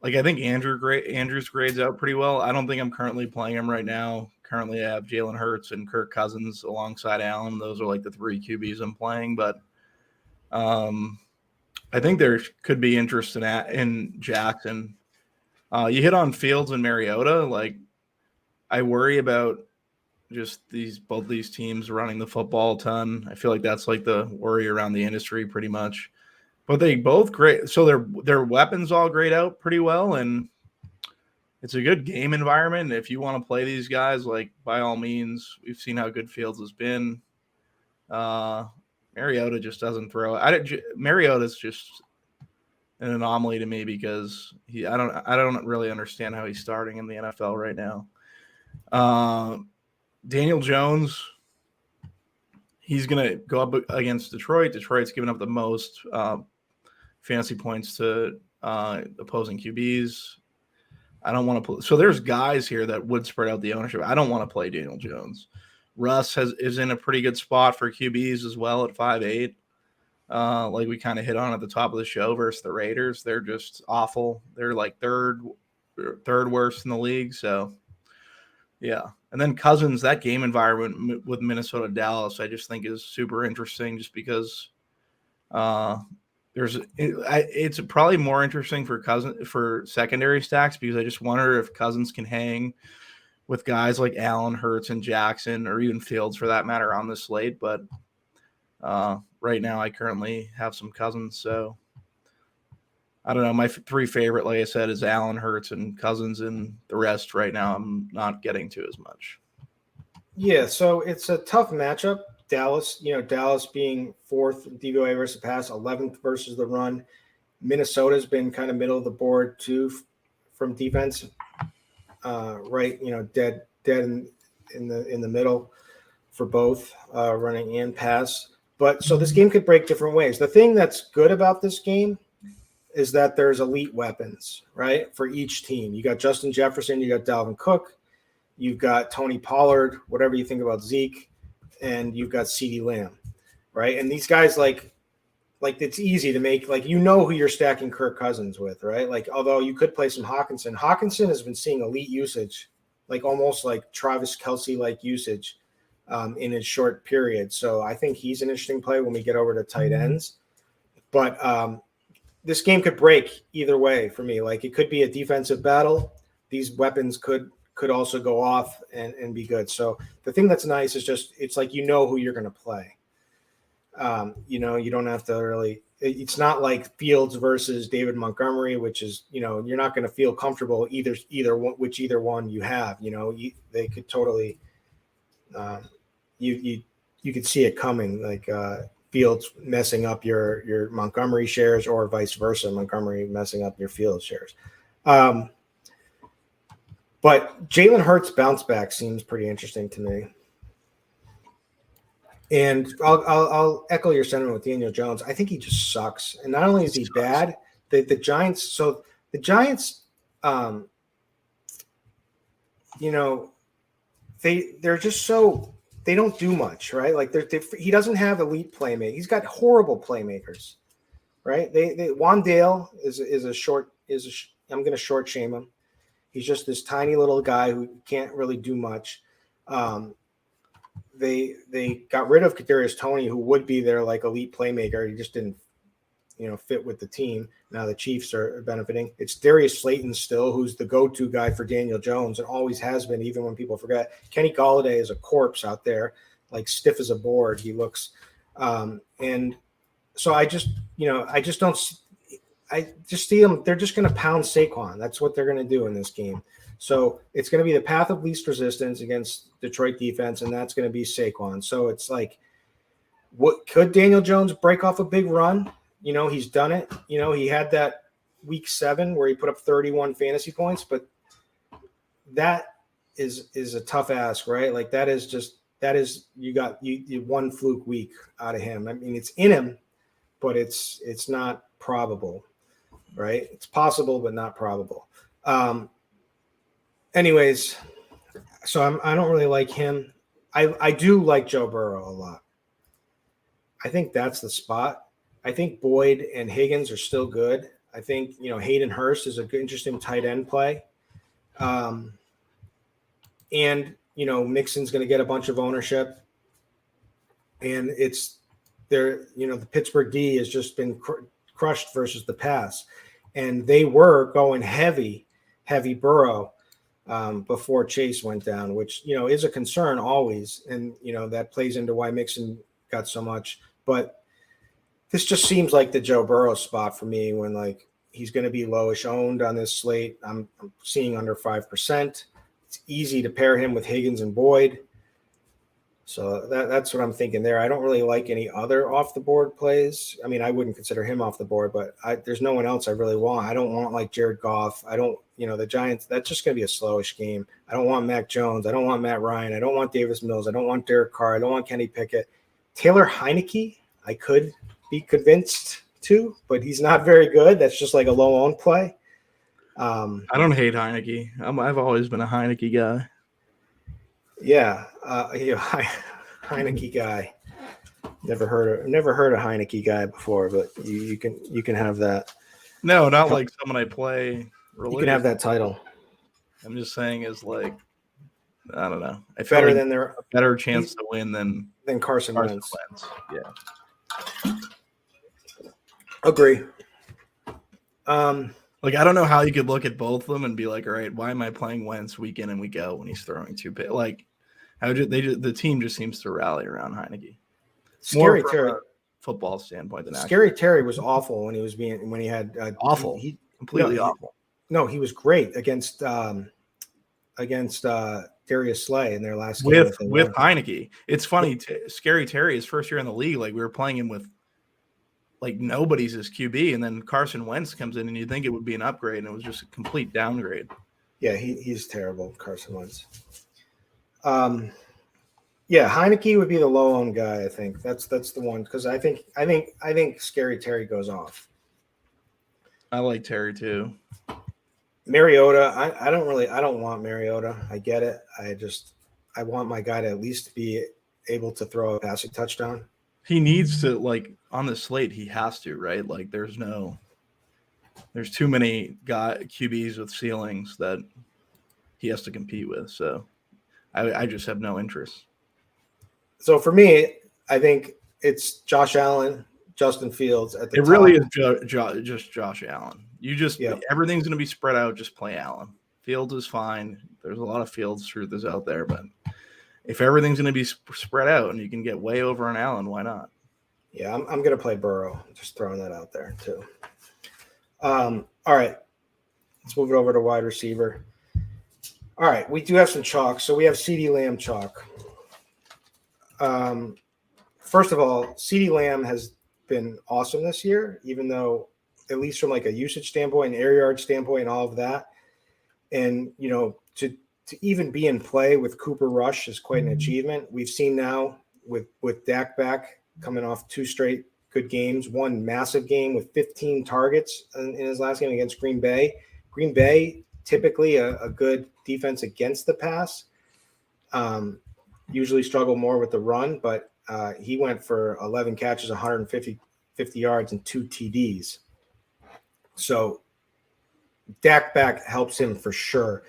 like, I think Andrew's grades out pretty well. I don't think I'm currently playing him right now. Currently, I have Jalen Hurts and Kirk Cousins alongside Allen. Those are like the 3 QBs I'm playing, but I think there could be interest in Jackson. You hit on Fields and Mariota. Like, I worry about just both these teams running the football a ton. I feel like that's like the worry around the industry pretty much. But they both great. So their weapons all grade out pretty well, and it's a good game environment. If you want to play these guys, like, by all means, we've seen how good Fields has been. Mariota just doesn't throw. Mariota's just an anomaly to me because I don't really understand how he's starting in the NFL right now. Daniel Jones, he's going to go up against Detroit. Detroit's given up the most fantasy points to opposing QBs. I don't want to play. So there's guys here that would spread out the ownership. I don't want to play Daniel Jones. Russ is in a pretty good spot for QBs as well at 5'8". Like we kind of hit on at the top of the show versus the Raiders. They're just awful. They're like third worst in the league. So, yeah. And then Cousins, that game environment with Minnesota Dallas, I just think is super interesting just because it's probably more interesting for secondary stacks because I just wonder if Cousins can hang with guys like Allen, Hurts, and Jackson, or even Fields for that matter on the slate. But right now I currently have some Cousins, so I don't know. My 3 favorite, like I said, is Allen, Hurts, and Cousins, and the rest right now I'm not getting to as much. Yeah, so it's a tough matchup. Dallas being 4th in DVOA versus pass, 11th versus the run. Minnesota's been kind of middle of the board too from defense. Right, dead in the middle for both running and pass. But so this game could break different ways. The thing that's good about this game is that there's elite weapons, right, for each team. You got Justin Jefferson, you got Dalvin Cook, you've got Tony Pollard, whatever you think about Zeke, and you've got CeeDee Lamb, right? And these guys, like it's easy to make, like, who you're stacking Kirk Cousins with, right? Like, although you could play some Hawkinson. Hawkinson has been seeing elite usage, like almost like Travis Kelce-like usage in a short period. So I think he's an interesting play when we get over to tight ends. But this game could break either way for me. Like, it could be a defensive battle. These weapons could also go off and be good. So the thing that's nice is just it's like who you're going to play. You know, you don't have to really. It's not like Fields versus David Montgomery, which is, you know, you're not going to feel comfortable either one you have. You know, they could totally. You could see it coming, like Fields messing up your Montgomery shares, or vice versa, Montgomery messing up your Fields shares. But Jalen Hurts bounce back seems pretty interesting to me. And I'll echo your sentiment with Daniel Jones. I think he just sucks. And not only is he bad, the Giants. So the Giants, you know, they're just so. They don't do much, right? Like he doesn't have elite playmakers. He's got horrible playmakers, right? Wandale I'm going to short shame him. He's just this tiny little guy who can't really do much. They got rid of Kadarius Toney, who would be their like elite playmaker. He just didn't, you know, fit with the team. Now the Chiefs are benefiting. It's Darius Slayton still, who's the go-to guy for Daniel Jones and always has been, even when people forget. Kenny Golladay is a corpse out there, like stiff as a board. He looks, and so I just see them. They're just going to pound Saquon. That's what they're going to do in this game. So it's going to be the path of least resistance against Detroit defense, and that's going to be Saquon. So it's like, what could Daniel Jones break off a big run? You know, he's done it. You know, he had that week 7 where he put up 31 fantasy points, but that is a tough ask, right? Like you got one fluke week out of him. I mean, it's in him, but it's not probable, right? It's possible, but not probable. Anyways, so I don't really like him. I do like Joe Burrow a lot. I think that's the spot. I think Boyd and Higgins are still good. I think, you know, Hayden Hurst is a good, interesting tight end play. And, you know, Mixon's going to get a bunch of ownership. And it's there, you know, the Pittsburgh D has just been crushed versus the pass. And they were going heavy Burrow before Chase went down, which, you know, is a concern always. And, you know, that plays into why Mixon got so much. But this just seems like the Joe Burrow spot for me, when like he's going to be lowish owned on this slate. I'm seeing under 5%. It's easy to pair him with Higgins and Boyd. So that's what I'm thinking there. I don't really like any other off the board plays. I mean, I wouldn't consider him off the board, but there's no one else I really want. I don't want like Jared Goff. I don't, you know, the Giants, that's just going to be a slowish game. I don't want Mac Jones. I don't want Matt Ryan. I don't want Davis Mills. I don't want Derek Carr. I don't want Kenny Pickett. Taylor Heineke, I could be convinced to, but he's not very good. That's just like a low owned play. I don't hate Heineke. I've always been a Heineke guy. Yeah, Heineke guy. Never heard a Heineke guy before, but you can have that. No, not like someone I play. You can have that title. I'm just saying, is like, I don't know. I Better like than their better chance to win than Carson Wentz. Yeah. Agree. Like, I don't know how you could look at both of them and be like, all right, why am I playing Wentz week in and week out when he's throwing 2 picks? Like, the team just seems to rally around Heineke. Scary Terry, football standpoint than Scary Terry was awful when he had awful. Completely awful. No, he was great against Darius Slay in their last game with Heineke. It's funny. Scary Terry, his first year in the league, like we were playing him with like nobody's his QB, and then Carson Wentz comes in, and you think it would be an upgrade, and it was just a complete downgrade. Yeah, he's terrible, Carson Wentz. Yeah, Heineke would be the low owned guy. I think that's the one, because I think Scary Terry goes off. I like Terry too. Mariota, I don't want Mariota. I get it. I want my guy to at least be able to throw a passing touchdown. He needs to, like, on the slate, he has to, right? Like, there's too many QBs with ceilings that he has to compete with. So I just have no interest. So for me, I think it's Josh Allen, Justin Fields at the top. It really is just Josh Allen. Everything's going to be spread out. Just play Allen. Fields is fine. There's a lot of Fields truthers out there, but if everything's going to be spread out and you can get way over on Allen, why not? Yeah, I'm going to play Burrow. Just throwing that out there too. All right. Let's move it over to wide receiver. All right. We do have some chalk. So we have CeeDee Lamb chalk. First of all, CeeDee Lamb has been awesome this year, even though at least from like a usage standpoint, an air yard standpoint, and all of that. And, to even be in play with Cooper Rush is quite an achievement. We've seen now with Dak back coming off 2 straight good games, one massive game with 15 targets in his last game against Green Bay. Green Bay, typically a good defense against the pass, usually struggle more with the run, but he went for 11 catches, 150 yards, and 2 TDs. So Dak back helps him for sure.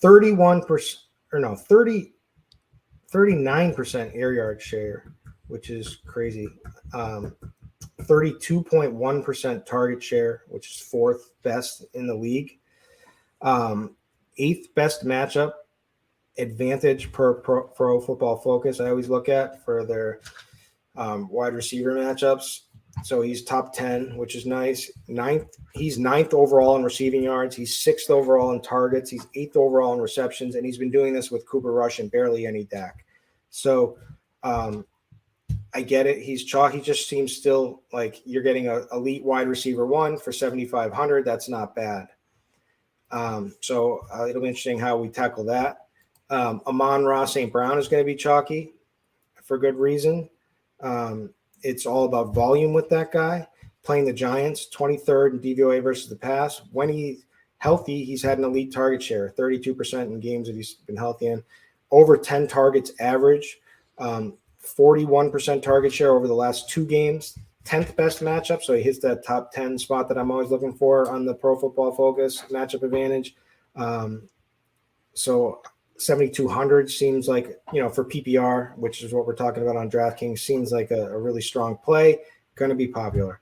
39% air yard share, which is crazy. 32.1% target share, which is 4th best in the league. 8th best matchup advantage per Pro Football Focus. I always look at for their wide receiver matchups. So he's top 10, which is nice. He's 9th overall in receiving yards. He's 6th overall in targets. He's 8th overall in receptions, and he's been doing this with Cooper Rush and barely any Dak. So I get it. He's chalk. He just seems still like you're getting a elite wide receiver 1 for 7,500. That's not bad. So it'll be interesting how we tackle that. Amon-Ra St. Brown is going to be chalky for good reason. It's all about volume with that guy. Playing the Giants, 23rd in DVOA versus the pass. When he's healthy, he's had an elite target share, 32% in games that he's been healthy in. Over 10 targets average, 41% target share over the last 2 games. 10th best matchup, so he hits that top 10 spot that I'm always looking for on the Pro Football Focus matchup advantage. So 7,200 seems like, for PPR, which is what we're talking about on DraftKings, seems like a really strong play. Going to be popular.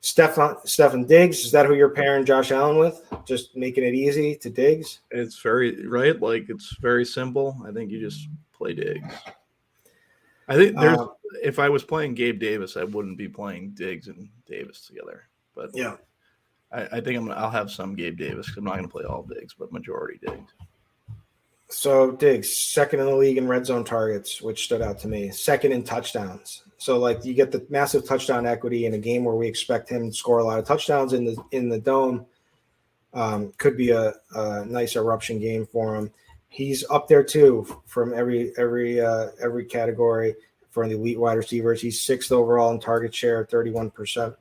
Stefan Diggs, is that who you're pairing Josh Allen with? Just making it easy to Diggs? It's very right. Like, it's very simple. I think you just play Diggs. I think if I was playing Gabe Davis, I wouldn't be playing Diggs and Davis together. But yeah, I think I'll have some Gabe Davis because I'm not going to play all Diggs, but majority Diggs. So Diggs, 2nd in the league in red zone targets, which stood out to me. 2nd in touchdowns. So like you get the massive touchdown equity in a game where we expect him to score a lot of touchdowns in the dome. Could be a nice eruption game for him. He's up there too from every category for the elite wide receivers. He's 6th overall in target share, 31%.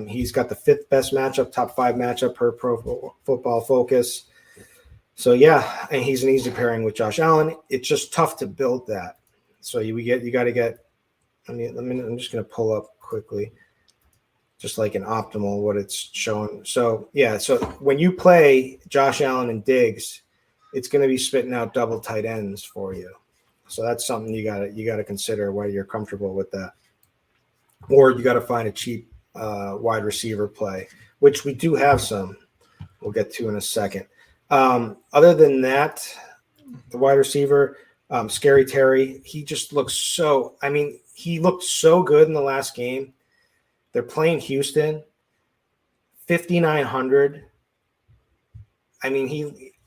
He's got the 5th best matchup, top 5 matchup per Pro Football Focus. So yeah, and he's an easy pairing with Josh Allen. It's just tough to build that. So you got to get. I'm just going to pull up quickly, just like an optimal what it's showing. So yeah, so when you play Josh Allen and Diggs, it's going to be spitting out double tight ends for you. So that's something you got to consider whether you're comfortable with that, or you got to find a cheap wide receiver play, which we do have some. We'll get to in a second. Other than that, the wide receiver, Scary Terry, he just looks so. I mean, he looked so good in the last game. They're playing Houston, 5,900. I mean,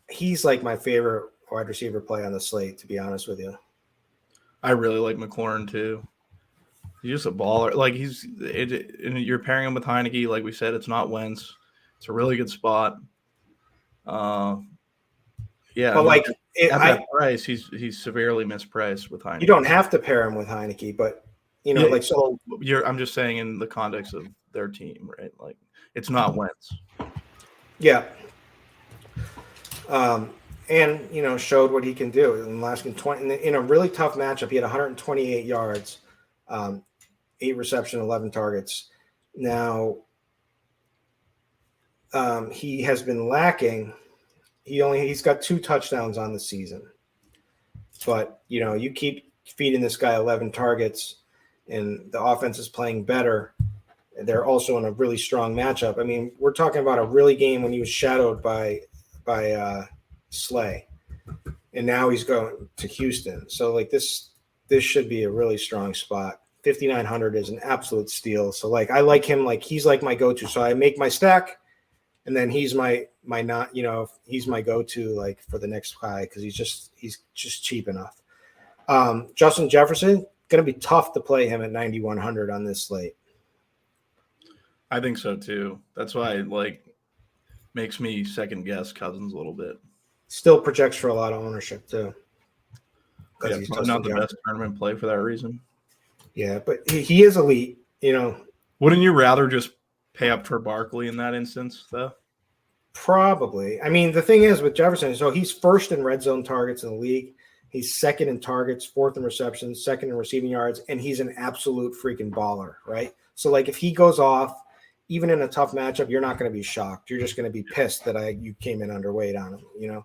he's like my favorite wide receiver play on the slate, to be honest with you. I really like McLaurin too. He's just a baller. Like and you're pairing him with Heineke. Like we said, it's not Wentz. It's a really good spot. Yeah, but like at that price, he's severely mispriced with Heineke. You don't have to pair him with Heineke, but I'm just saying in the context of their team, right? Like it's not Wentz. Yeah. And showed what he can do in the last game. In a really tough matchup, he had 128 yards, 8 reception, 11 targets. Now, he has been lacking. He's got 2 touchdowns on the season, but you keep feeding this guy 11 targets, and the offense is playing better. They're also in a really strong matchup. I mean, we're talking about a really game when he was shadowed by Slay, and now he's going to Houston. So like this should be a really strong spot 5,900 is an absolute steal. So like I like him, like he's like my go-to. So I make my stack, and then he's my not, he's my go-to like for the next high because he's just cheap enough. Justin Jefferson, gonna be tough to play him at 9,100 on this slate. I think so too. That's why makes me second guess Cousins a little bit. Still projects for a lot of ownership too. Yeah, he's not the best tournament play for that reason. Yeah, but he is elite, Wouldn't you rather just pay up for Barkley in that instance, though? Probably. I mean, the thing is with Jefferson, so he's first in red zone targets in the league. He's second in targets, fourth in receptions, second in receiving yards, and he's an absolute freaking baller, right? So, like, if he goes off, even in a tough matchup, you're not going to be shocked. You're just going to be pissed that you came in underweight on him,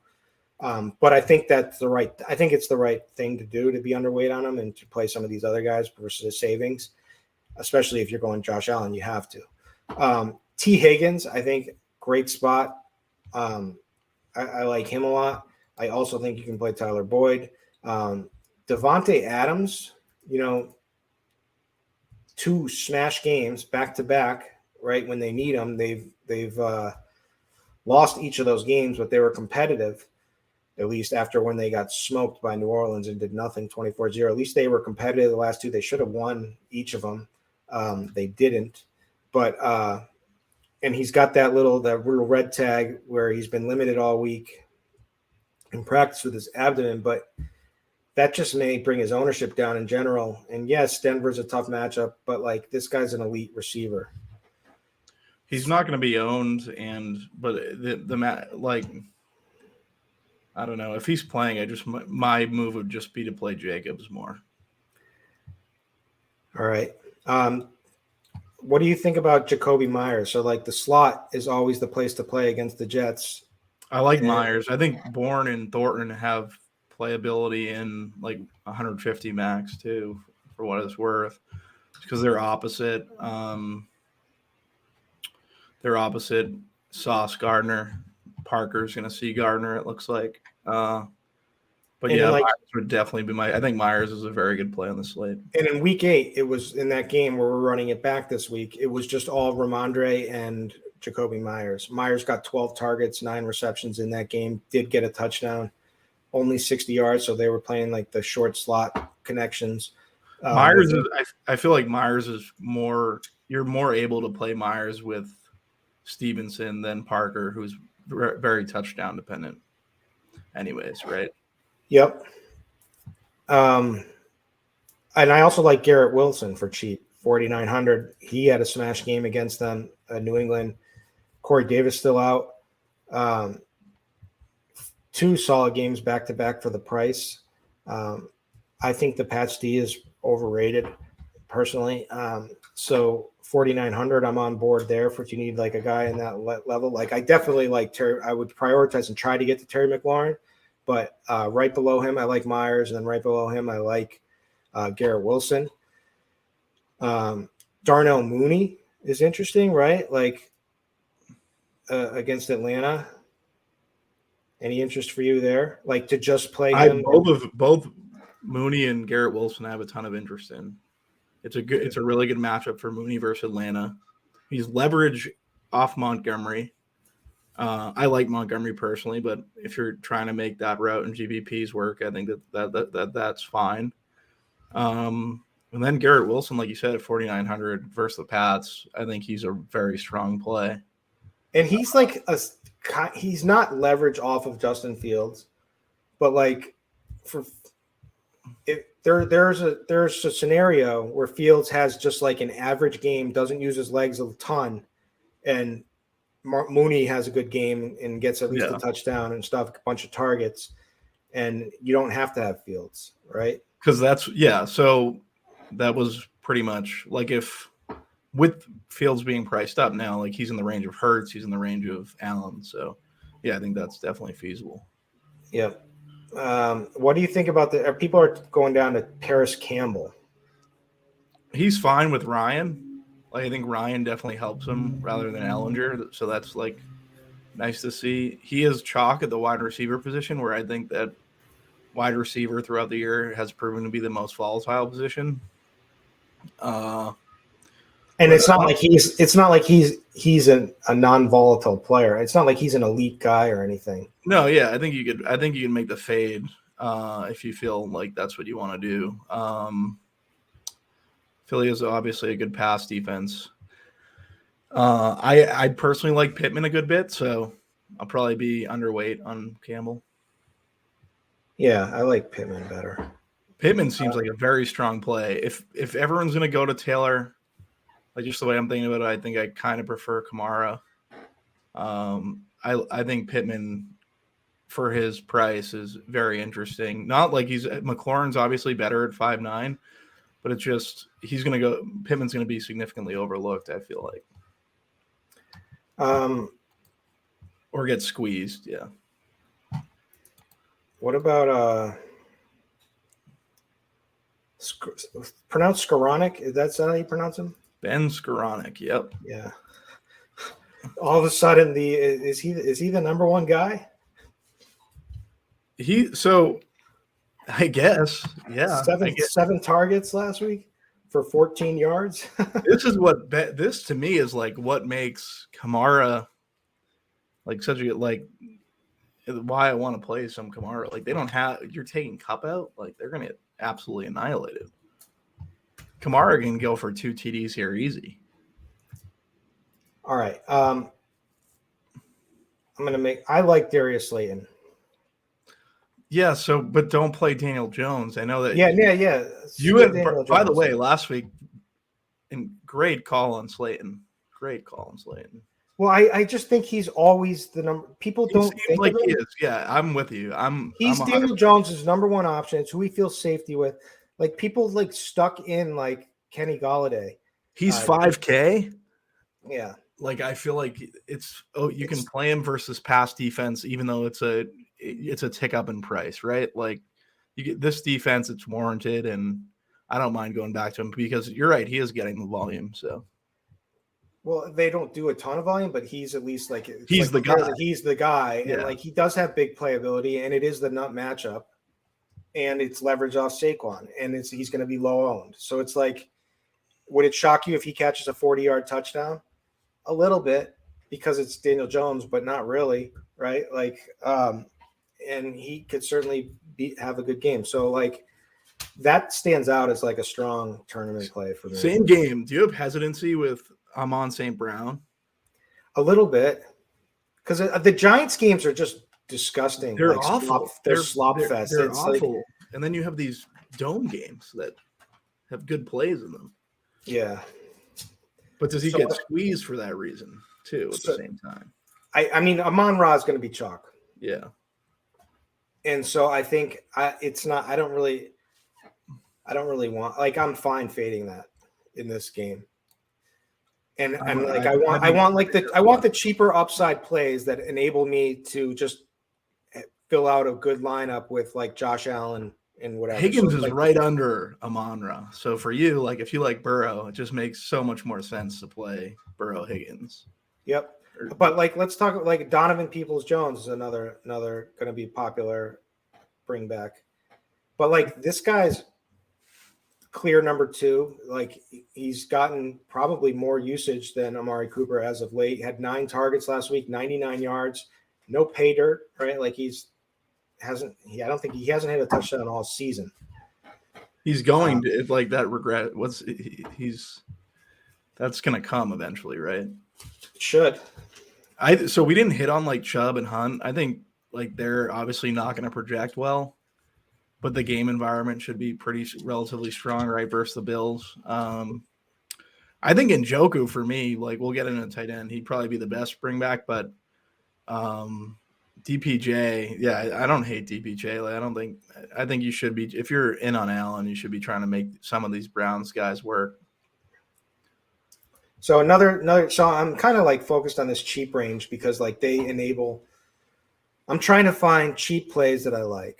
But I think it's the right thing to do, to be underweight on him and to play some of these other guys versus savings, especially if you're going Josh Allen, you have to. T. Higgins, I think, great spot. I like him a lot. I also think you can play Tyler Boyd. Devontae Adams, 2 smash games back to back, right? When they need them, they've lost each of those games, but they were competitive, at least after when they got smoked by New Orleans and did nothing 24-0. At least they were competitive the last 2. They should have won each of them. They didn't. But and he's got that little red tag where he's been limited all week in practice with his abdomen, but that just may bring his ownership down in general. And yes, Denver's a tough matchup, but like this guy's an elite receiver. He's not going to be owned, but I don't know if he's playing. My move would just be to play Jacobs more. All right. What do you think about Jacoby Myers? So like the slot is always the place to play against the Jets. I like Myers. I think Bourne and Thornton have playability in like 150 max too, for what it's worth, because they're opposite. They're opposite Sauce Gardner. Parker's going to see Gardner, it looks like. But yeah, Myers would definitely be I think Myers is a very good play on the slate. And in week 8, it was in that game where we're running it back this week. It was just all Ramondre and Jacoby Myers. Myers got 12 targets, 9 receptions in that game, did get a touchdown, only 60 yards. So they were playing like the short slot connections. Myers I feel like Myers is you're more able to play Myers with Stevenson than Parker, who's very touchdown dependent anyways, right? Yep. And I also like Garrett Wilson for cheap, 4,900. He had a smash game against them, New England. Corey Davis still out. 2 solid games back to back for the price. I think the Pats D is overrated personally. So 4,900, I'm on board there if you need like a guy in that level. Like I definitely like Terry. I would prioritize and try to get to Terry McLaurin. But right below him, I like Myers, and then right below him, I like Garrett Wilson. Darnell Mooney is interesting, right? Like against Atlanta. Any interest for you there? Like to just play him? Both Mooney and Garrett Wilson I have a ton of interest in. It's a really good matchup for Mooney versus Atlanta. He's leverage off Montgomery. I like Montgomery personally, but if you're trying to make that route in GBPs work, I think that's fine. And then Garrett Wilson, like you said, at 4,900 versus the Pats, I think he's a very strong play. And he's like he's not leverage off of Justin Fields, but like there's a scenario where Fields has just like an average game, doesn't use his legs a ton, and Mooney has a good game and gets at least a touchdown and stuff, a bunch of targets, and you don't have to have Fields, right? Because so that was pretty much like if with Fields being priced up now, like he's in the range of Hurts, he's in the range of Allen. So yeah, I think that's definitely feasible. Yep. What do you think about people are going down to Paris Campbell? He's fine with Ryan. Like I think Ryan definitely helps him rather than Ellinger. So that's like nice to see. He is chalk at the wide receiver position, where I think that wide receiver throughout the year has proven to be the most volatile position. And it's not like he's a non-volatile player. It's not like he's an elite guy or anything. No, yeah, I think you can make the fade if you feel like that's what you want to do. Philly is obviously a good pass defense. I personally like Pittman a good bit, so I'll probably be underweight on Campbell. Yeah, I like Pittman better. Pittman seems like a very strong play. If everyone's going to go to Taylor, like just the way I'm thinking about it, I think I kind of prefer Kamara. I think Pittman for his price is very interesting. Not like McLaurin's obviously better at 5'9", but it's just Pittman's going to be significantly overlooked, I feel like. Or get squeezed, yeah. What about pronounced Skoranek? Is that how you pronounce him? Ben Skoranek, yep. Yeah. All of a sudden, is he the number one guy? I guess, yeah. Seven targets last week for 14 yards. This to me is like what makes Kamara like such a why I want to play some Kamara. Like you're taking Cup out, like they're gonna get absolutely annihilated. Kamara can go for 2 TDs here easy. All right. I like Darius Slayton. Yeah, but don't play Daniel Jones. I know that. Yeah. You had, by the way, last week, and great call on Slayton. Well, I just think he's always the number. People don't think like he is. Yeah, I'm with you. He's Daniel Jones' number one option. It's who he feels safety with. Like people like stuck in like Kenny Golladay. He's 5K. Yeah. Like I feel like you can play him versus pass defense, even though it's a tick up in price, right? Like you get this defense, it's warranted, and I don't mind going back to him because you're right, he is getting the volume. So, well, they don't do a ton of volume, but he's at least he's the guy. He's the guy, yeah. And like he does have big playability, and it is the nut matchup, and it's leverage off Saquon, and he's going to be low owned. So it's like, would it shock you if he catches a 40-yard touchdown? A little bit, because it's Daniel Jones, but not really, right? Like, and he could certainly have a good game. So like that stands out as like a strong tournament play for me. Same game. Do you have hesitancy with Amon St. Brown? A little bit, because the Giants games are just disgusting. They're like awful. They're slop fest. They're awful. And then you have these dome games that have good plays in them. Yeah. But does he get squeezed for that reason too at the same time? I mean, Amon-Ra is going to be chalk. Yeah. And so I think I don't really want, like, I'm fine fading that in this game. And like I want the cheaper upside plays that enable me to just fill out a good lineup with like Josh Allen and whatever. Higgins is right under Amon-Ra. So for you, like if you like Burrow, it just makes so much more sense to play Burrow Higgins. Yep. But like let's talk like Donovan Peoples-Jones is another going to be popular bring back. But like this guy's clear number 2. Like he's gotten probably more usage than Amari Cooper as of late. He had 9 targets last week, 99 yards, no pay dirt, right? Like I don't think he hasn't hit a touchdown all season. He's going to like that regret. That's going to come eventually, right? It should. So we didn't hit on like Chubb and Hunt. I think like they're obviously not going to project well, but the game environment should be relatively strong, right? Versus the Bills. I think Njoku for me, like we'll get in a tight end. He'd probably be the best bring back, but DPJ, yeah, I don't hate DPJ. Like I think you should be, if you're in on Allen, you should be trying to make some of these Browns guys work. So so I'm kind of like focused on this cheap range because like they enable, I'm trying to find cheap plays that I like.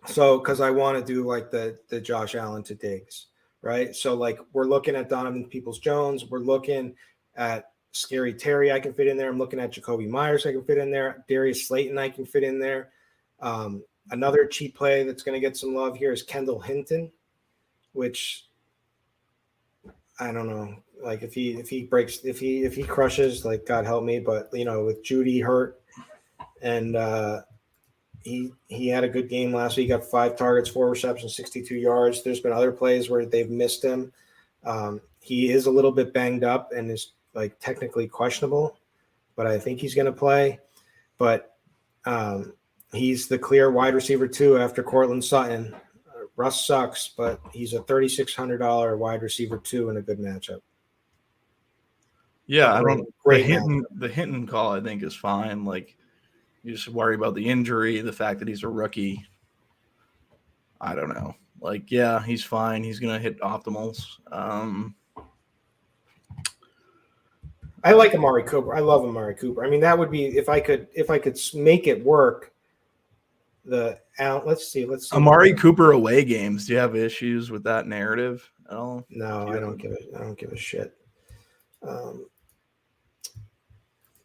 So, cause I want to do like the Josh Allen to Diggs, right? So like we're looking at Donovan Peoples-Jones. We're looking at Scary Terry, I can fit in there. I'm looking at Jacoby Myers, I can fit in there. Darius Slayton, I can fit in there. Another cheap play that's going to get some love here is Kendall Hinton, which I don't know. Like if he crushes, like God help me. But with Judy hurt, and he had a good game last week. He got 5 targets, 4 receptions, 62 yards. There's been other plays where they've missed him. He is a little bit banged up and is like technically questionable, but I think he's going to play. But he's the clear wide receiver 2 after Cortland Sutton. Russ sucks, but he's a $3,600 wide receiver 2 in a good matchup. Yeah, the Hinton call I think is fine. Like you just worry about the injury, the fact that he's a rookie. I don't know. Like, yeah, he's fine. He's gonna hit optimals. I like Amari Cooper. I love Amari Cooper. I mean, that would be if I could make it work. Let's see. Amari Cooper away games. Do you have issues with that narrative at all? No, I don't give a shit.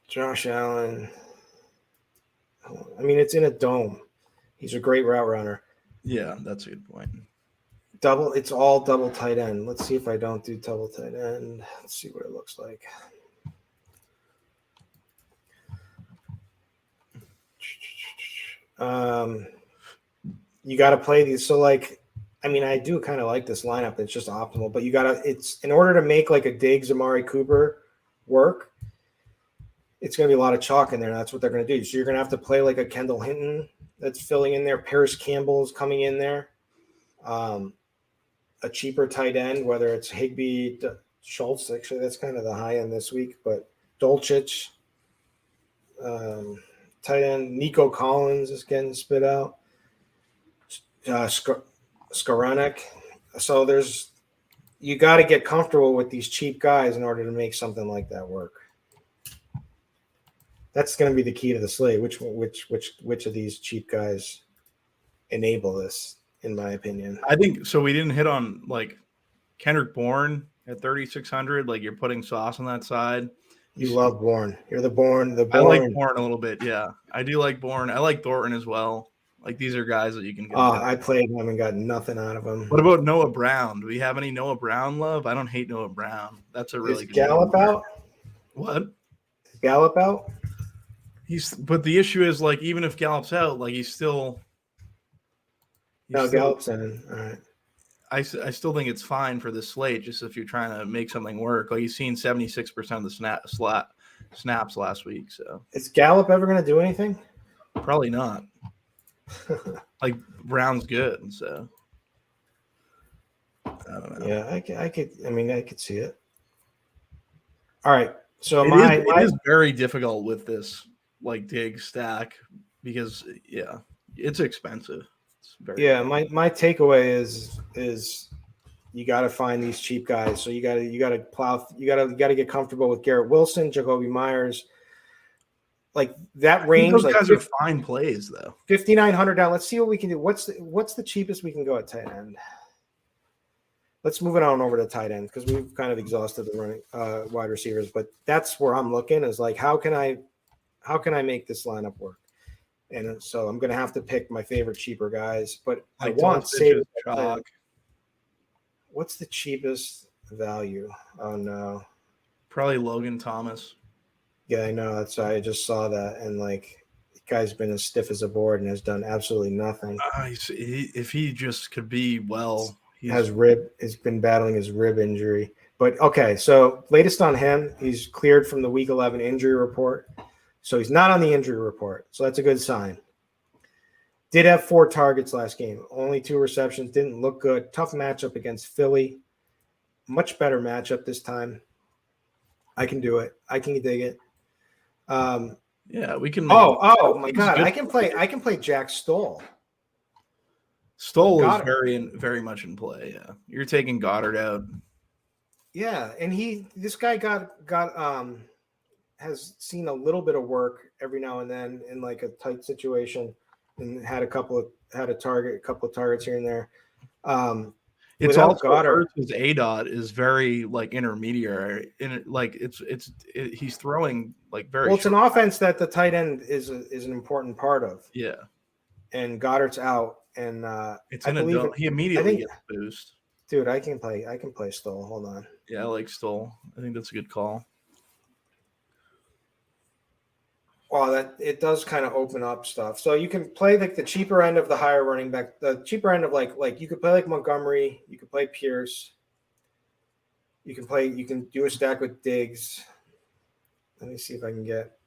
Josh Allen. I mean, it's in a dome. He's a great route runner. Yeah, that's a good point. It's all double tight end. Let's see if I don't do double tight end. Let's see what it looks like. You got to play these. So I do kind of like this lineup. It's just optimal, but it's in order to make like a Diggs Amari Cooper work, it's going to be a lot of chalk in there. That's what they're going to do. So you're going to have to play like a Kendall Hinton that's filling in there. Paris Campbell's coming in there. A cheaper tight end, whether it's Higbee, Schultz. Actually, that's kind of the high end this week, but Dolchich, tight end, Nico Collins is getting spit out. Skowronek. So you got to get comfortable with these cheap guys in order to make something like that work. That's going to be the key to the slate. Which of these cheap guys enable this, in my opinion? I think so. We didn't hit on like Kendrick Bourne at 3,600. Like you're putting sauce on that side. You love Bourne. You're the Bourne. I like Bourne a little bit. Yeah, I do like Bourne. I like Thornton as well. Like these are guys that you can get. I played him and got nothing out of him. What about Noah Brown? Do we have any Noah Brown love? I don't hate Noah Brown. That's a really good Gallup out? What? Is Gallup out? But the issue is like even if Gallup's out, like Gallup's in. All right. I still think it's fine for this slate, just if you're trying to make something work. Like you've seen 76% of the snaps last week. So is Gallup ever going to do anything? Probably not. Like Brown's good, so I don't know. Yeah, I could see it. All right, so it is very difficult with this like dig stack because it's expensive. It's very my takeaway is you got to find these cheap guys. So you got to get comfortable with Garrett Wilson, Jacoby Myers. Like that range, those guys are fine plays though. $5,900 down. Let's see what we can do. What's the cheapest we can go at tight end? Let's move it on over to tight end because we've kind of exhausted the running wide receivers. But that's where I'm looking is like how can I make this lineup work? And so I'm going to have to pick my favorite cheaper guys. But I want save chalk. What's the cheapest value? Oh no, probably Logan Thomas. Yeah, I know. I just saw that, and like, the guy's been as stiff as a board and has done absolutely nothing. If he just could be well, he's been battling his rib injury. But okay, so latest on him, he's cleared from the Week 11 injury report, so he's not on the injury report. So that's a good sign. Did have 4 targets last game, only 2 receptions. Didn't look good. Tough matchup against Philly. Much better matchup this time. I can do it. I can dig it. We can. Oh my God! I can play Jack Stoll. Stoll is very, very much in play. Yeah, you're taking Goddard out. Yeah, and this guy has seen a little bit of work every now and then in like a tight situation, and had a couple of targets here and there. It's also Goddard. His ADOT is very like intermediary, and he's throwing like very. Well, it's an offense that the tight end is an important part of. Yeah, and Goddard's out, and he immediately gets boost. Dude, I can play Stoll. Hold on. Yeah, I like Stoll. I think that's a good call. Well, that it does kind of open up stuff. So you can play like the cheaper end of the higher running back, the cheaper end of like you could play like Montgomery, you could play Pierce, you can do a stack with Diggs. Let me see if I can get.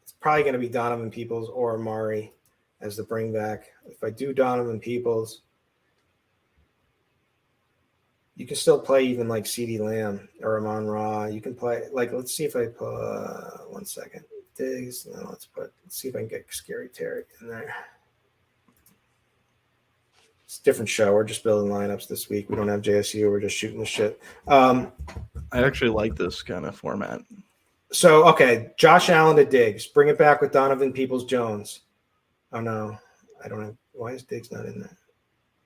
It's probably going to be Donovan Peoples or Amari as the bring back. If I do Donovan Peoples, you can still play even like CeeDee Lamb or Amon Ra. You can play like, let's see if I put 1 second. Diggs. No, let's see if I can get Scary Terry in there. It's a different show. We're just building lineups this week. We don't have JSU. We're just shooting the shit. I actually like this kind of format. So, okay, Josh Allen to Diggs. Bring it back with Donovan Peoples-Jones. Oh, no. I don't have – why is Diggs not in there?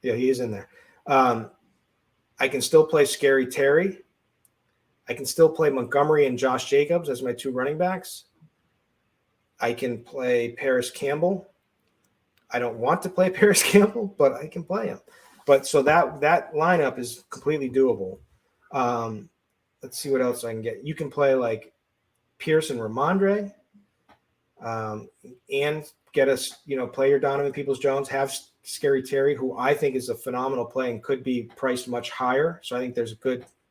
Yeah, he is in there. I can still play Scary Terry. I can still play Montgomery and Josh Jacobs as my two running backs. I can play Paris Campbell. I don't want to play Paris Campbell, but I can play him. But so that lineup is completely doable. Let's see what else I can get. You can play like Pierce and Ramondre, and get us, play your Donovan Peoples-Jones, have Scary Terry, who I think is a phenomenal play and could be priced much higher. So I think there's a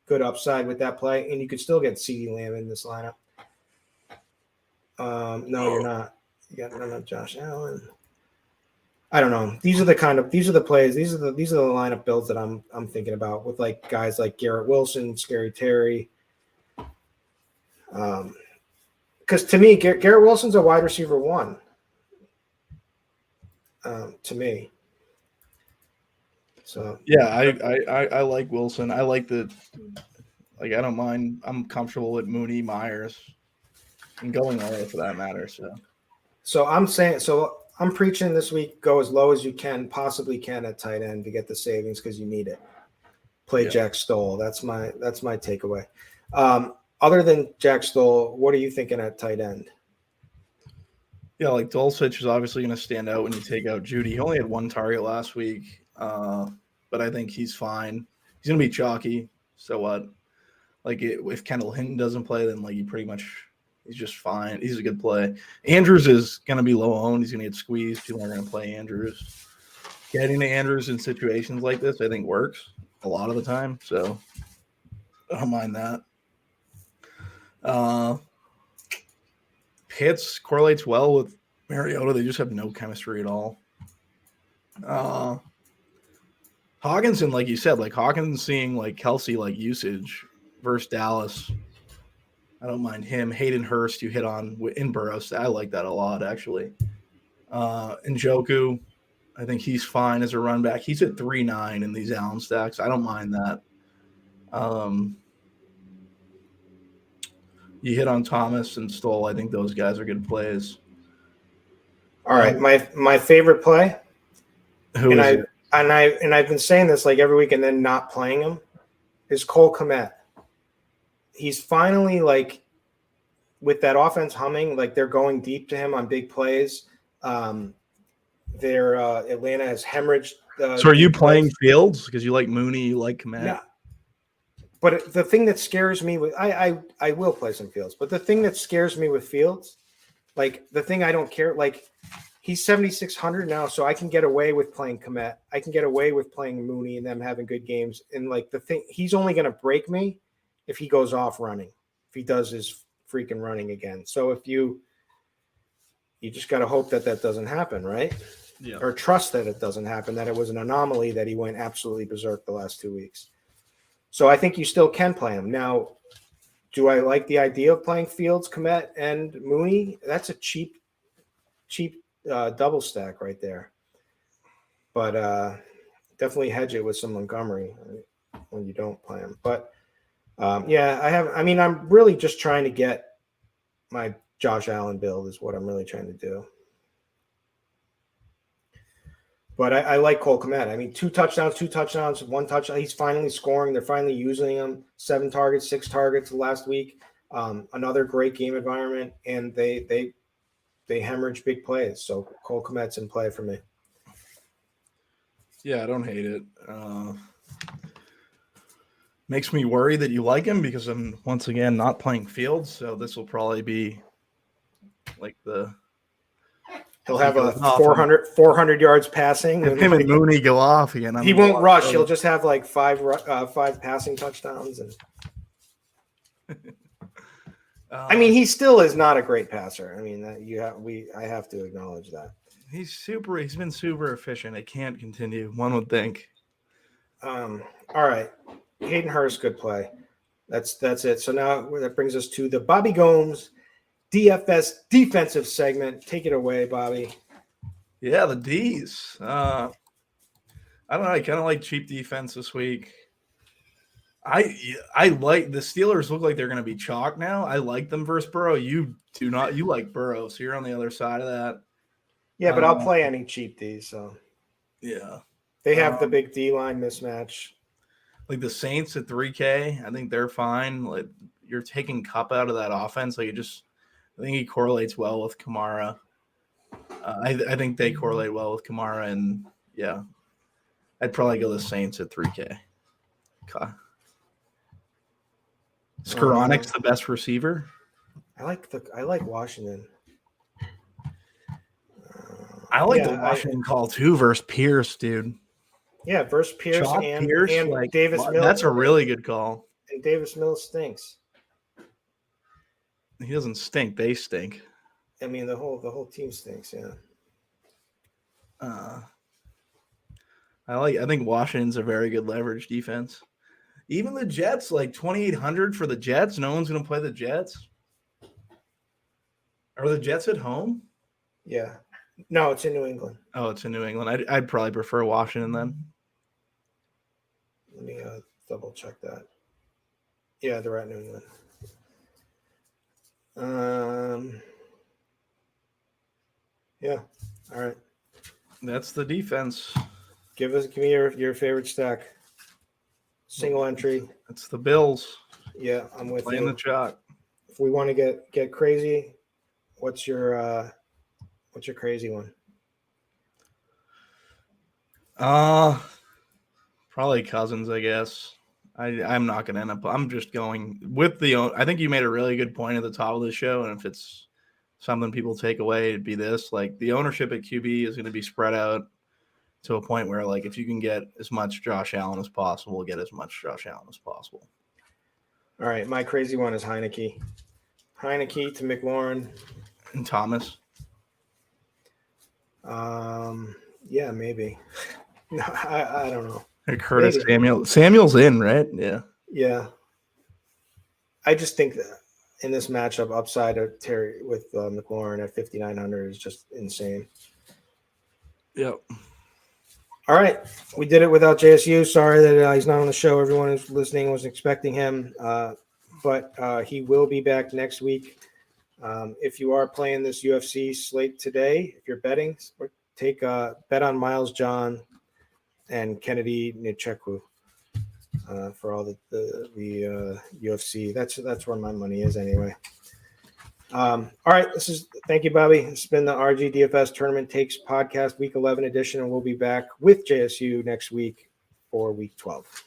good upside with that play. And you could still get CeeDee Lamb in this lineup. No, you're not. You got no Josh Allen. I don't know. These are the plays. These are the lineup builds that I'm thinking about with like guys like Garrett Wilson, Scary Terry. Because to me, Garrett Wilson's a wide receiver 1. To me. So yeah, I like Wilson. I like I don't mind. I'm comfortable with Mooney, Myers, and going all for that matter. So I'm preaching this week. Go as low as you possibly can at tight end to get the savings because you need it. Play Jack Stoll. That's my takeaway. Other than Jack Stoll, what are you thinking at tight end? Yeah, like Dulcich is obviously going to stand out when you take out Judy. He only had 1 target last week, but I think he's fine. He's going to be chalky. So what? Like if Kendall Hinton doesn't play, then like he's just fine. He's a good play. Andrews is going to be low owned. He's going to get squeezed. People are going to play Andrews. Getting to Andrews in situations like this, I think works a lot of the time. So I don't mind that. Pitts correlates well with Mariota. They just have no chemistry at all. Hawkinson, like you said, like Hawkins seeing like Kelsey like usage versus Dallas. I don't mind him. Hayden Hurst, you hit on in Burrows. I like that a lot, actually. Njoku, I think he's fine as a run back. He's at 3.9 in these Allen stacks. I don't mind that. You hit on Thomas and Stoll. I think those guys are good plays. All right, my favorite play. I've been saying this like every week and then not playing him is Cole Kmet. He's finally like with that offense humming, like they're going deep to him on big plays. Atlanta has hemorrhaged. So are you playing Fields because you like Mooney, you like Kmet? Yeah. But the thing that scares me with I will play some Fields, but the thing that scares me with Fields, like the thing I don't care, like he's 7,600 now, so I can get away with playing Kmet. I can get away with playing Mooney and them having good games. And like the thing, he's only going to break me if he goes off running, if he does his freaking running again. So if you just got to hope that doesn't happen, right? Yeah. Or trust that it doesn't happen, that it was an anomaly that he went absolutely berserk the last 2 weeks. So I think you still can play him. Now, do I like the idea of playing Fields, Kmet, and Mooney? That's a cheap double stack right there. But definitely hedge it with some Montgomery when you don't play him. But I'm really just trying to get my Josh Allen build is what I'm really trying to do. But I like Cole Kmet. I mean, 2 touchdowns, 1 touchdown. He's finally scoring. They're finally using him. 7 targets, 6 targets last week. Another great game environment, and they hemorrhage big plays. So Cole Kmet's in play for me. Yeah, I don't hate it. Makes me worry that you like him because I'm once again not playing Fields, so this will probably be like the He'll have a 400 yards passing. If him and Mooney go off again, he won't rush. He'll just have like five passing touchdowns. And I mean, he still is not a great passer. I mean, I have to acknowledge that. He's been super efficient. It can't continue. One would think. All right. Hayden Hurst, good play. That's it. So now that brings us to the Bobby Gomes DFS defensive segment. Take it away, Bobby. Yeah, the D's. I don't know. I kind of like cheap defense this week. I like the Steelers. Look like they're going to be chalk now. I like them versus Burrow. You do not. You like Burrow, so you're on the other side of that. Yeah, but I'll play any cheap D's. So yeah, they have the big D line mismatch. Like the Saints at 3K, I think they're fine. Like you're taking Kupp out of that offense. Like I think he correlates well with Kamara. I think they correlate well with Kamara, and yeah, I'd probably go the Saints at 3K. Okay. Skoronek's the best receiver. I like Washington. I like the Washington call too versus Pierce, dude. Yeah, versus Pierce and like, Davis Mills. That's a really good call. And Davis Mills stinks. He doesn't stink. They stink. I mean, the whole team stinks. Yeah. I think Washington's a very good leverage defense. Even the Jets, like 2,800 for the Jets. No one's going to play the Jets. Are the Jets at home? Yeah. No, it's in New England. Oh, it's in New England. I'd probably prefer Washington then. Let me double check that. Yeah, they're at New England. Yeah. All right. That's the defense. Give me your favorite stack. Single entry. It's the Bills. Yeah, I'm with playing you. The chalk. If we want to get crazy, what's your crazy one? Probably Cousins, I guess. I'm not going to end up. I'm just going with I think you made a really good point at the top of the show, and if it's something people take away, it'd be this. Like the ownership at QB is going to be spread out to a point where, like, if you can get as much Josh Allen as possible, get as much Josh Allen as possible. All right, my crazy one is Heineke. Heineke to McLaurin. And Thomas. Yeah, maybe. No, I don't know. Curtis maybe. Samuel's in, right? Yeah. Yeah. I just think that in this matchup, upside of Terry with McLaurin at 5,900 is just insane. Yep. All right. We did it without JSU. Sorry that he's not on the show. Everyone who's listening was expecting him. But he will be back next week. If you are playing this UFC slate today, if you're betting, take a bet on Miles John and Kennedy Nchekwu for all the UFC. That's where my money is anyway. All right. Thank you, Bobby. It's been the RG DFS Tournament Takes podcast, week 11 edition, and we'll be back with JSU next week for week 12.